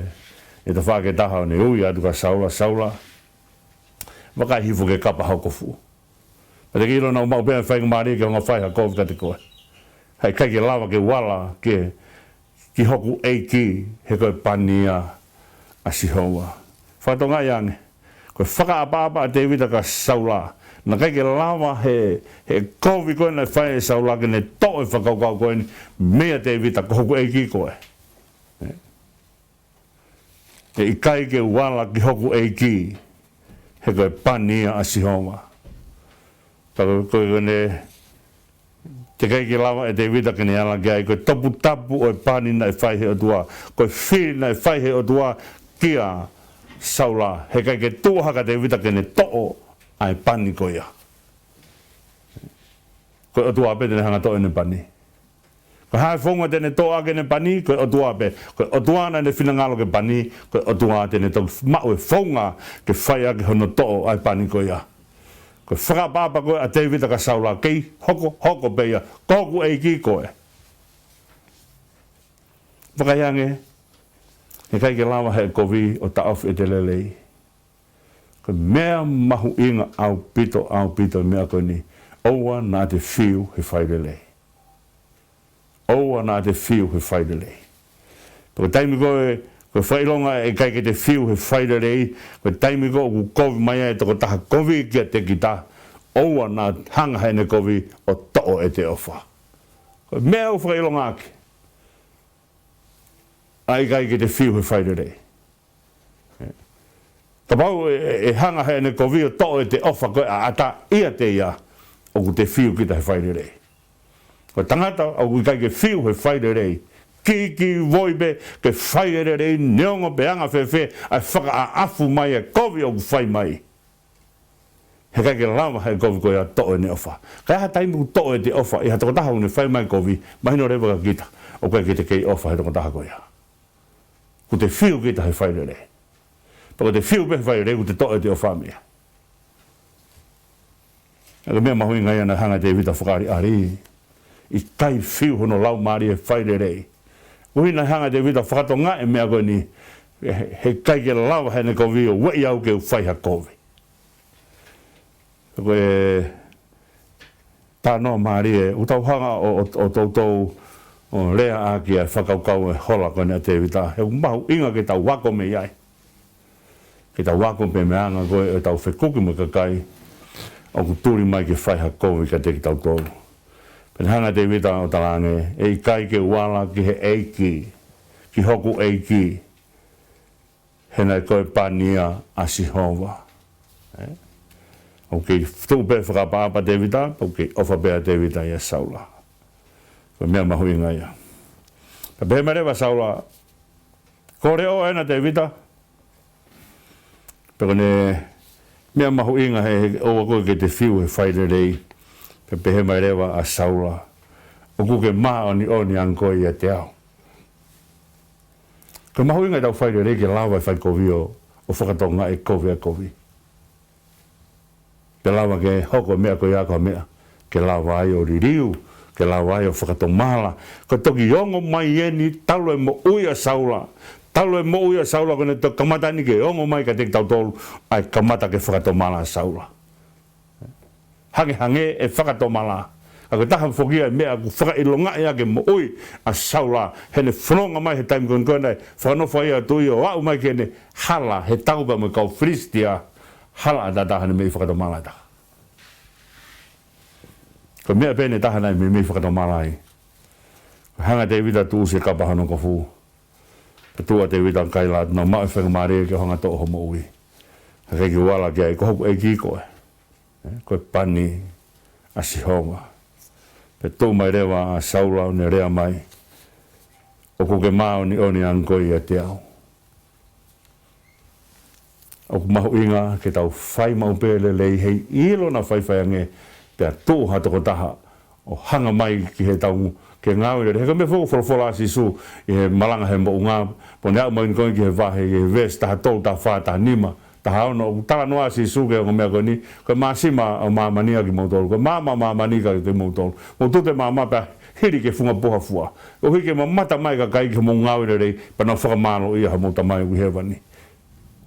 ta whake taha o ne ui atu ka saula. Wakai hifu ke kapahano kofu. Pea te kilo nau mau pēna whainga maari ke honga whaiha kofu kate koe. Hai kai ke lava ke wala ki hoku eiki he koe pania a sihoa. Whatonga iange, koe whakaapapa te vita ka saula. Na kai ke lava he kovi koe na whae saula ke ne toa e whakaukau koe ni mea te vita ko hoku eiki koe. E i kai ke wala ki hoku eiki he koe pania a sihoa. Tako koe ne te kai ke lava e te vita kene ala ki ai, koe topu tapu o e pani na e whaihe o tua, koe whiri na e whaihe o tua kia saula, he kai ke tuahaka te vita kene to'o ai pani koia. Koe o tua ape tene hanga to'o ne pani. Koe hae whonga tene to'a kene pani, koe o tua ape, koe o tua na ne whinangalo ke pani, koe o tua tene tau mau e whonga ke whaia ke hono to'o ai pani koia. Koe whakapapa koe a te vita ka saula kei hokohoko peia koku eiki koe. Whakaiange, he kai ke lawa he kovi o ta Aositelēlia. Koe mea mahu inga au pito mea koe ni oua nā te whiu he whairelei. Oua nā te whiu he whairelei. Koe taimi koe koe whailonga e kai ke te whiu he whairelei, koe taimi koe ku kovi mai e toko taha kovi kia te kita, oua nā hanga hene kovi o to'o e te ofa. Koe mea u whailonga ake. Ai kai ke te whiu he whairelei. Ka pau e hanga hene kovi o to'o e te ofa koe a ata ia te ia o ku te whiu kita he whairelei. Koe tangata o ku kai ke whiu he whairelei, ki voibe ke whairerei neongo pe anga whewhe ai whaka a afu mai e kovi o ku whai mai. He kai ke lama he kovi koe a to'o e ne ofa. Kai ha taimu to'o e te ofa i ha toko taha une whai mai kovi mahino rewa ka kita o koe ke te kei ofa he toko taha koe a. Ku te whiu kita he whairerei. Pako te whiu pe whairerei ku te to'o e te ofa mea. Aka mea mahui ngai ana hanga te vita whakari ari. I kai whiu hono lau maari e whairerei. Uina hanga te vita whakato ngā e mea koe ni he kai ke lawa hene kovi o wei au ke u whaiha kovi. Koe tānoa maari e utau hanga o tautou o rea āki e whakaukau e hola koe nea te vita. He mahu inga ke tau wako me iai. Ke tau wako me meanga koe e tau whekuki mo kakai o kuturi mai ke whaiha kovi ka te ki tau tōru. Pena hanga te vita o talange, e kai ke wala ki he eiki, ki hoku eiki, he nei koe pania a sihova. O kei tupe whakapapa te vita, o kei ofa pēa te vita ia saula. Koe mea mahui ngai a. Ka pēhe marewa saula, kore o ena te vita, peko ne mea mahui inga he oa koe ke te whiu he whairerei, pe pehe mai rewa a saula. O kuke maa oni angkoi ia te au. Ko mahu ingai tau whairerei ke lawa e whai kovi o whakatonga e kovi a kovi. Ke lawa ke hoko mea ko ia ko mea. Ke lawa ai o ririu, ke lawa ai o whakatomala. Ko toki ongo mai eni talo e mo uia saula. Talo e mo uia saula kone to kamata ni ke ongo mai ka te tau tolu ai kamata ke whakatomala saula. Hange e whakatomala. Ako tahan whokia e mea ku whakailonga ea ke mo ui a saula. Hene whanonga mai he taimi konei. Whanofo ia tui o au mai kene hala he taupa mo kau fristia. Hala a tatahane mei whakatomala taha. Ko mea pene tahanai mei whakatomala ai. hanga te vita tu se kapahano ko fu tua te vita kaila no ma fe mare ke hanga to homo ui ke ki wala ke ko e ki ko ko pani asi honga pe to mai rewa saula ne rea mai o ko ke mau ni oni anko ia te au o mahu inga ke tau fai mau pele lei hei ilo na fai fai ange pe to ha to taha o hanga mai ki he tau ke ngau le he me fo fola si su e malanga he mo nga po na mo ko ki he vahe e vesta to ta fa ta nima ta ha no ta no si su ke me ko ni ko masima o ma mania ki mo to ko mama mani ka ki mo to mo tu te mama pa hiri ke funga poha fua o hi ke mata mai ka kai ke mo ngau le pa no fa malo ia mo ta mai we have ni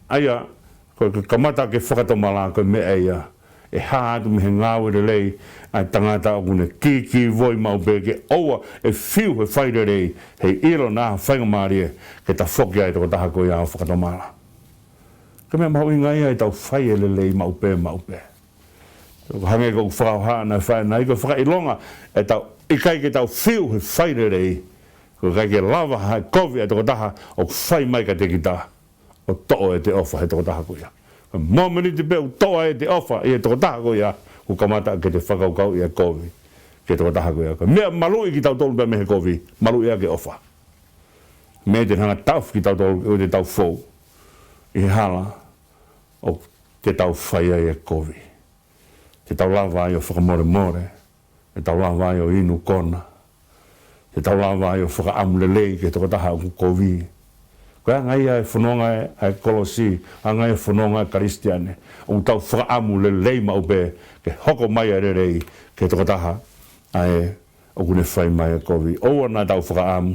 aya ko kamata ke fa to mala ko me aya e hard me ngau le lei ai tangata o ne kiki voi mau beke oa e fiu e whaire rei hei iro nā whainga marie ke ta whoki ai toko taha koe au whakatomara. Ka mea mau inga ia e tau whai e lelei mau pē. Hange ko whakau hana whai nai ko whaka ilonga e tau ikai ke tau fiu he whaire rei ko kai ke lava hai kovi ai toko taha o whai mai ka te kita o to'o e te ofa he toko taha koe. Momeni te pēu toa e te ofa e toko taha koe ko kamata ke te whakaukau ia kovi ke toko taha koe aka. Mea malui ki tau tolu pia mehe kovi, malui ia ke ofa. Mea te hanga tau ki tau tolu o te tau fou. I hala o te tau whaia ia kovi. Te tau lava ai o whakamore more, te tau lava ai o inu kona, te tau lava ai o whakaamulelei ke toko taha o kovi. Koe ngai ai whanonga ai kolosi, ngai whanonga ai karistiane, o tau whakaamulelei maupe, ke hoko mai a rerei ke toko taha ai o kune whai mai a kovi. Oua nā tau whakaamu,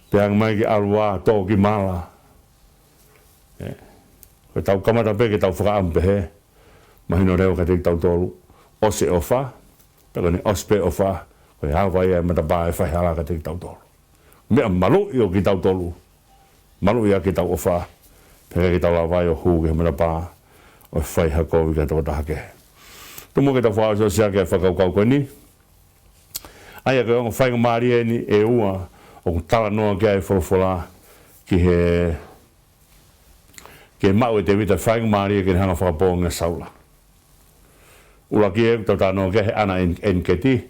te ang mai ki alua tō ki mala. Koe tau kamata pe ke tau whakaamu pehe, mahino reo ka te tau tōru, ose ofa, peko ni ospe ofa, koe hawa ia matapā e whai hala ka te tau tōru. Mea malu i o ki tau tōru, malu ia ki tau ofa, peka ki tau la vai o hū ke matapā o whai ha kovi ka toko taha kehe. Tumo ke ta whao so sia ke whakaukau koe ni. Aia ke ongo whainga maari e ni e ua o ku tala noa ke ai wholofola ki he mau e te vita whainga maari e ke hanga whakapōnga saula. Ula ki e tau tā noa ke he ana enketi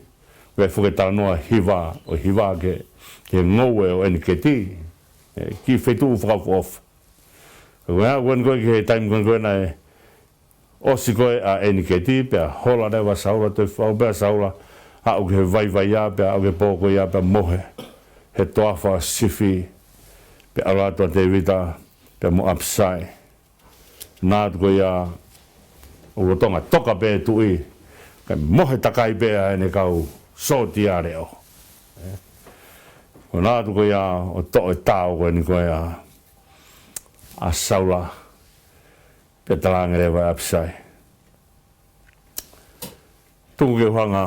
we whuke tala noa hiva o hiva ke ngoue o enketi ki whetu whakapu off. Kua koe ki he time koe na e osi koe a eniketi pia hola rewa saula te whau pia saula hau ke vai ia pia au ke pōko ia pia mohe he toafa sifi pia alatua te vita pia mo apsai nātu koe ia urotonga toka pē tui kai mohe takai pia ene kau soti a reo o nātu koe ia o to'e tāo koe ni koe a saula pe talange rewa apsai. Tungu ke hanga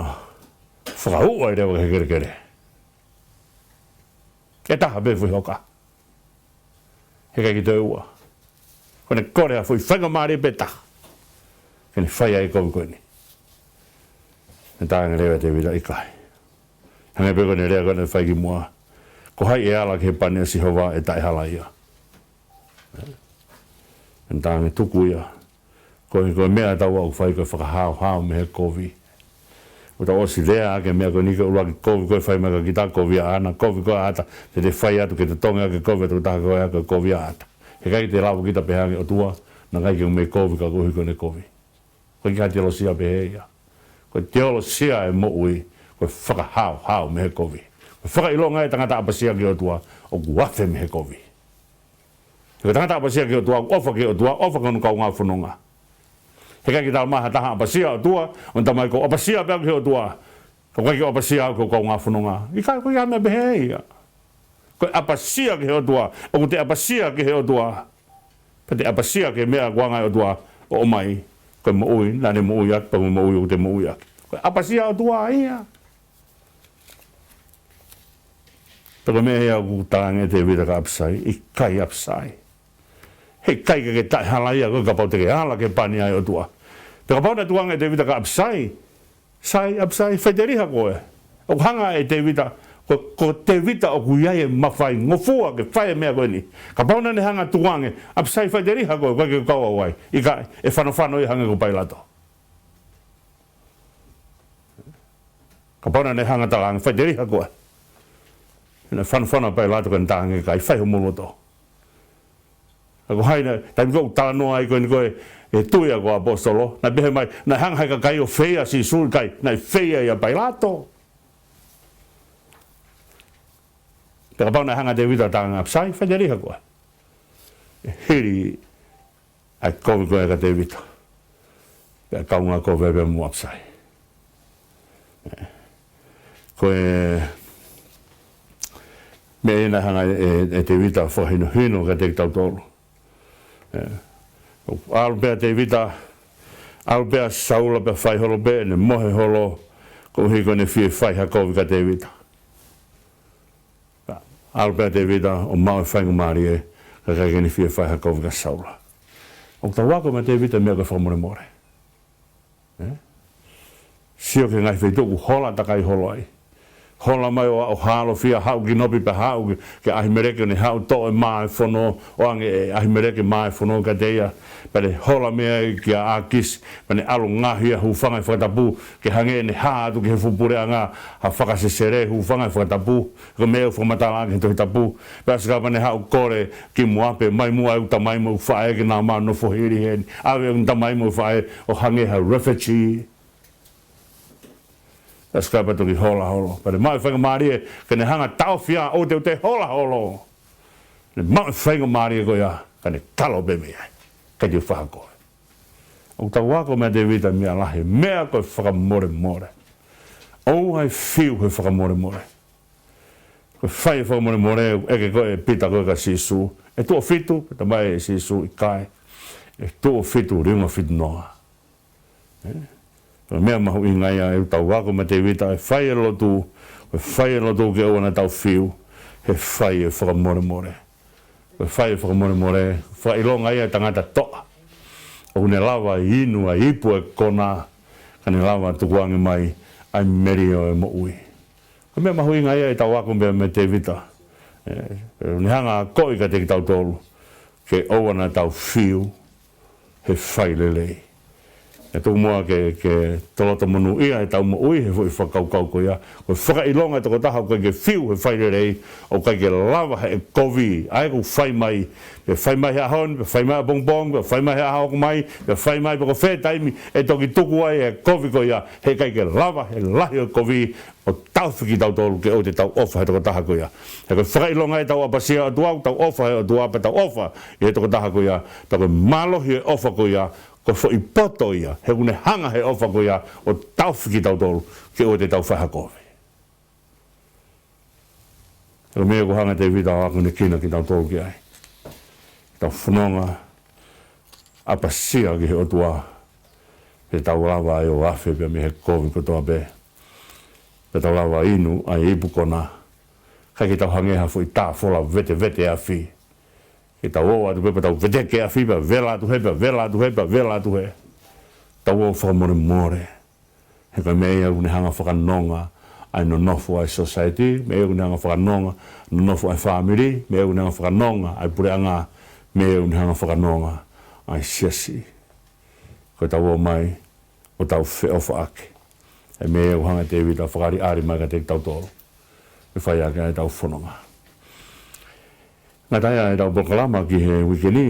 whakahua i rewa ke kere. Ke taha be fui hoka. He kai ki te ua. Kone kore a fui whanga maari pe taha. Kene whai ai kovi koe ni. Ne talange rewa te wira ikai. Hange pe kone rea kone whai ki mua. Ko hai e ala ke pane si hova e tai hala ia. Ntāngi tuku ia. Koe mea tau au whai koe whakahao me he kovi. O ta Aositelēlia ke mea koe nika ulaki kovi koe whai mea ki tā kovi a ana. Kovi koe ata. Te te whai atu ke te tonga ke kovi atu taha koe aka kovi a ata. He kai te lawa kita pehangi o tua. Na kai ke me kovi ka kohi koe ne kovi. Koe ki ha teolosia pehe ia. Koe teolosia e mo ui. Koe whakahao me he kovi. Koe whakailonga e tangata apasia ki o tua. O guafe me he kovi. He tangata apasia ki o tua, ofa konu kau ngā whanonga. He kai ki tau maha taha apasia o tua, on tamai ko apasia pēr ki o tua, ko kai ki apasia ko kau ngā whanonga. I kai ko ia mea behe ia. Ko apasia ki o tua, o ko te apasia ki o tua, pa te apasia ki mea kuangai o tua, o mai, ko mo ui, nane mo ui ak, pa mo ui o te mo ui ak. Ko apasia o tua ia. Tako mea hea ku tānge te vita ka apsai, I kai apsai. He kai ke tai hala ia ko ka pau te ke hala ke pani ai o tua. Te ka pau na tuanga te vita ka apsai. Sai apsai whaiteri ha koe. O hanga e te vita ko te vita o kuiae mawhai ngofua ke whae mea koe ni. Ka pauna ne hanga tuange, ap sai whai te riha koe, koe ke kaua wai. Ika e whanawhano i hanga ko pai lato. Ka pauna ne hanga talange, whai te riha koe. Ina whanawhano pai lato koe ntange ka i whai ho moloto. Ako haina, taimi kou tala noa i koe ni koe, e tuia ko apostolo, na behe mai, na hanga hai ka kai o whea si suri kai, na i whea i a pai lato. Peka pau na hanga te vita tanga apsai, whai te riha koe. E hiri ai kovi koe ka te vita. Peka kaunga koe vepe mu apsai. Koe me ena hanga e te vita whahino hino ka te tau tolu. Alpea te vita, alpea saula pe whai holo be, ne mohe holo, ko hiko ne fie whai ha kovi ka te vita. Alpea te vita o mau e whainga maari e, ka kai ne fie whai ha kovi ka saula. O ta wako me te vita mea ka whamore more. Sio ke ngai whaituku hola takai holo ai. Hola mai o halo fia hau ki nopi pe hau ke ahimereke ne hau to e mai fono o ange e ahimereke mai fono ka teia pere hola mea ki a akis pene alo ngaahi a hufanga i whakatapu ke hange ne haatu ke he fupure anga ha whakasesere hufanga i whakatapu ko mea whamatala ke Tohitapu pēsaka pane hau kore ki muape mai mua u tamai mo whae ke nā maa no fohiri hen awe un tamai mo whae o hange ha refugee. Skapa toki hola holo. Pare mai whainga maari ke ne hanga tau whia o te hola holo. Ne mai whainga maari ko ia, ka ne talo be mea. Ka te whakakoe. O ta wako mea te vita mea lahi, mea koe whakamore more. O hai whiu he whakamore more. Koe whai whakamore more, eke koe pita koe ka sisu. E tua fitu, pita mai e sisu i kai. E tua fitu ringa fitu noa. Mea mahu i ngai a e tau wako me te vita e whai e lotu ke oana tau whiu he whai e whakamore more. E whai e whakamore more, whai longa ia tangata toa. O ne lawa i inu a ipu e kona, ka ne lawa tukuangi mai ai meri o e mo ui. Mea mahu i ngai a e tau wako me te vita. Ne hanga koi ka te ki tau tolu, ke oana tau whiu he whai lelei. E tō mua ke tolota manu ia e tau mo ui he fui whakaukau ko ia. Ko whakailonga toko taha o kai ke whiu he whaire rei o kai ke lava he kovi. Ai ko whai mai, pe whai mai hea hon, pe whai mai a bongbong, pe whai mai hea haoko mai, pe whai mai pako whetaimi e toki tuku ai e kovi ko ia. He kai ke lava he lahi o kovi o tau whiki tau tolu ke o te tau ofa he toko taha ko ia. He ko whakailonga e tau apasia o tuau, tau ofa he o tuapa tau ofa i he toko taha ko ia. Tako malohi e ofa ko ia. Ko fo i poto ia, he une hanga he ofa ko ia o tau whiki tau tolu ke o te tau whahakove. Ko mea ko hanga te vita o aku ne kina ki tau tolu ki ai. Tau whanonga apasia ki he otua pe tau lawa e o afe pe me he kovi ko toa be. Pe tau lawa inu ai ipu kona. Kai ki tau hangeha fo i tā fola vete a fi. Ke tau o atu pepa tau vedeke a whipa, vela atu hepa, vela atu hepa, vela atu he. Tau o whakamore more. He kai mea une hanga whakanonga ai no nofu ai society, mea une hanga whakanonga no nofu ai family, mea une hanga whakanonga ai pureanga, mea une hanga whakanonga ai siasi. Ko tau o mai o tau whiofa ake. He mea uhanga te wita whakari ari mai ka te tau tolu. E whai ake ai tau whanonga. Ngā taia e tau polokalama ki he wikini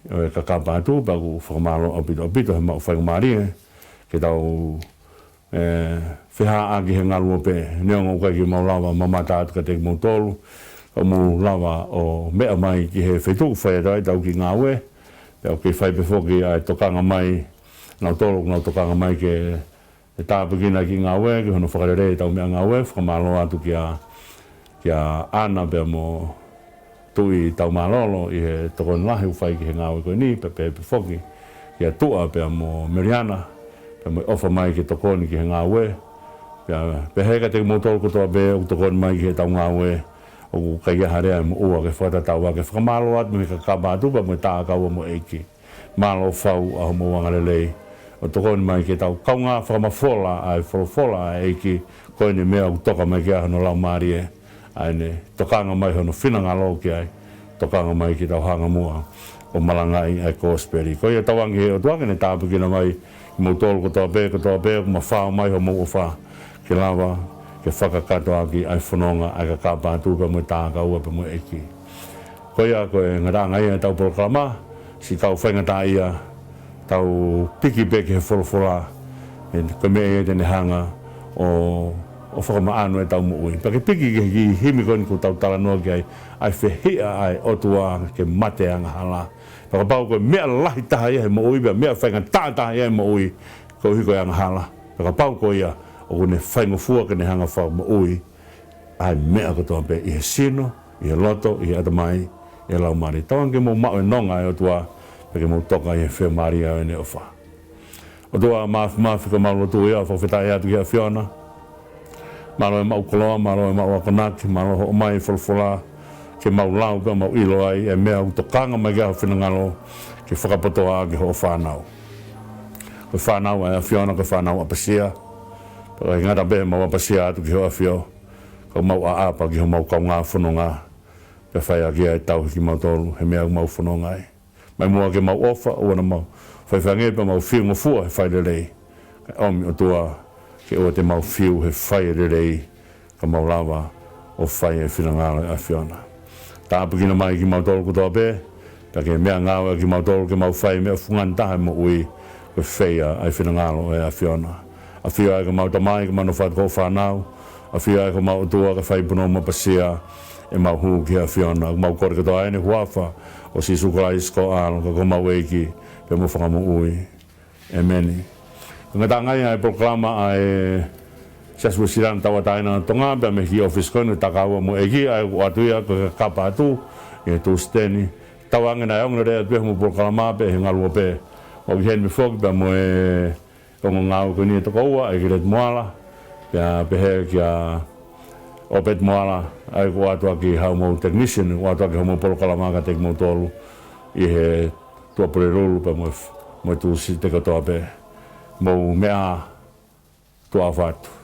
e KAKAPA ATU paku whakamalo opito he mau whainga maari ke tau whiha aki he ngalu ope neonga ukai ki mau lawa mamata atu ka teki mau tolu o mau lawa o mea mai ki he whaituku whai atai tau ki ngā ue tau ki whai pefoki ai tokanga mai ngau tolu ngau tokanga mai ke tāpikina ki ngā ue ki hono whakarere tau mea ngā ue whakamalo atu ki a ana pia mo tui tau malolo i he tokon lahi uwhai ki he ngāwe koe ni, pe foki, ki a tua pia mo Meriana, pe mo ofa mai ki tokoni ki he ngāwe, pe heka te motoro kotoa be, o tokoni mai ki he tau ngāwe, o kai harea mo ua ke whakata wake whakamalo atu me KAKAPA ATU, pa mo tā kaua mo eiki, malo whau a homo wangarelei, o tokoni mai ki tau kaunga whakamafola ai wholofola a eiki, koe ni mea utoka mai ki ahano lau maari aine tokanga mai hono finangalo ki ai tokanga mai ki tau hanga mua o malangai ai kosperi ko ia tawangi o tuanga ne tapu ki na mai mo tolu ko tope ma whao mai ho mo o wha ki lawa ke whakakato aki ai whanonga ai KAKAPA ATU pa mo tāka ua pa mo eki ko ia ko e ngaranga ia tau polokalama si kau whaingata ia tau piki peki he wholawhola ko me e tene hanga o whakamaanu e tau mo ui. Pake piki ki himi koni ko tau tala noa ki ai whehia ai otua ke mate anga hala. Paka pau koe mea lahi taha ia he mo ui, mea whainga taha ia he mo ui ko hiko anga hala. Paka pau koe ia o kone whaingofua kene hanga whao mo ui ai mea kotoa pe i he sino, i he loto, i he atamai, i he laumari. Tauan ke mo mau e nonga e otua pake mo toka i he whea mari au e ne ofa. Otua maafi ko mau lotu ia, whawhetai atu ki a whiona. Malo e mau koloa, malo e mau akonaki, malo ho mai wholawhola, ke mau lau, ke mau ilo ai, e mea utokanga mai kia whinangalo, ke whakapotoa ki ho whanau. Ko whanau ai a whiona, ko whanau apasia, paka i ngata be mau apasia atu ki ho a whio, ko mau a apa ki ho mau kaunga whanonga, pe whai a kia e tau ki mau tolu, he mea mau whanonga ai. Mai mua ke mau ofa, uana mau, whai whange pa mau whiunga fua he whai lelei, omi o tua, ke o te mau whiu he whai rerei ka mau lawa o whai e whinangalo e a whiona. Tā apukina mai ki mau tolu kutoa pē, ta ke mea ngāwa ki mau tolu ke mau whai mea whungantaha mo ui ke whaia ai whinangalo e a whiona. A whio ai ka mau tamai ka manu whai ko whanau, a whio ai ka mau tua ka whai puno mapasia e mau hu ki a whiona, ka mau kore katoa ene huafa o si sukala isko alo ka ko mau eiki pe mo whangamo ui. Ameni. Ngata ngai ai polokalama ai Siasi Uēsiliana tawa taina tonga pe me ki office kono takawa mo eki ai atu ia ko KAKAPA ATU e tu steni tawa ngana ong re pe mo polokalama pe ngalu pe o gen me fog pe mo e ko ngau ko ni to ko ai gret moala pe he ki a opet moala ai ko atu ki how mo technician o atu ki mo polokalama ka tek mo tolu i he to prerulu pe mo tu si te ko to pe mo mea tua whatu.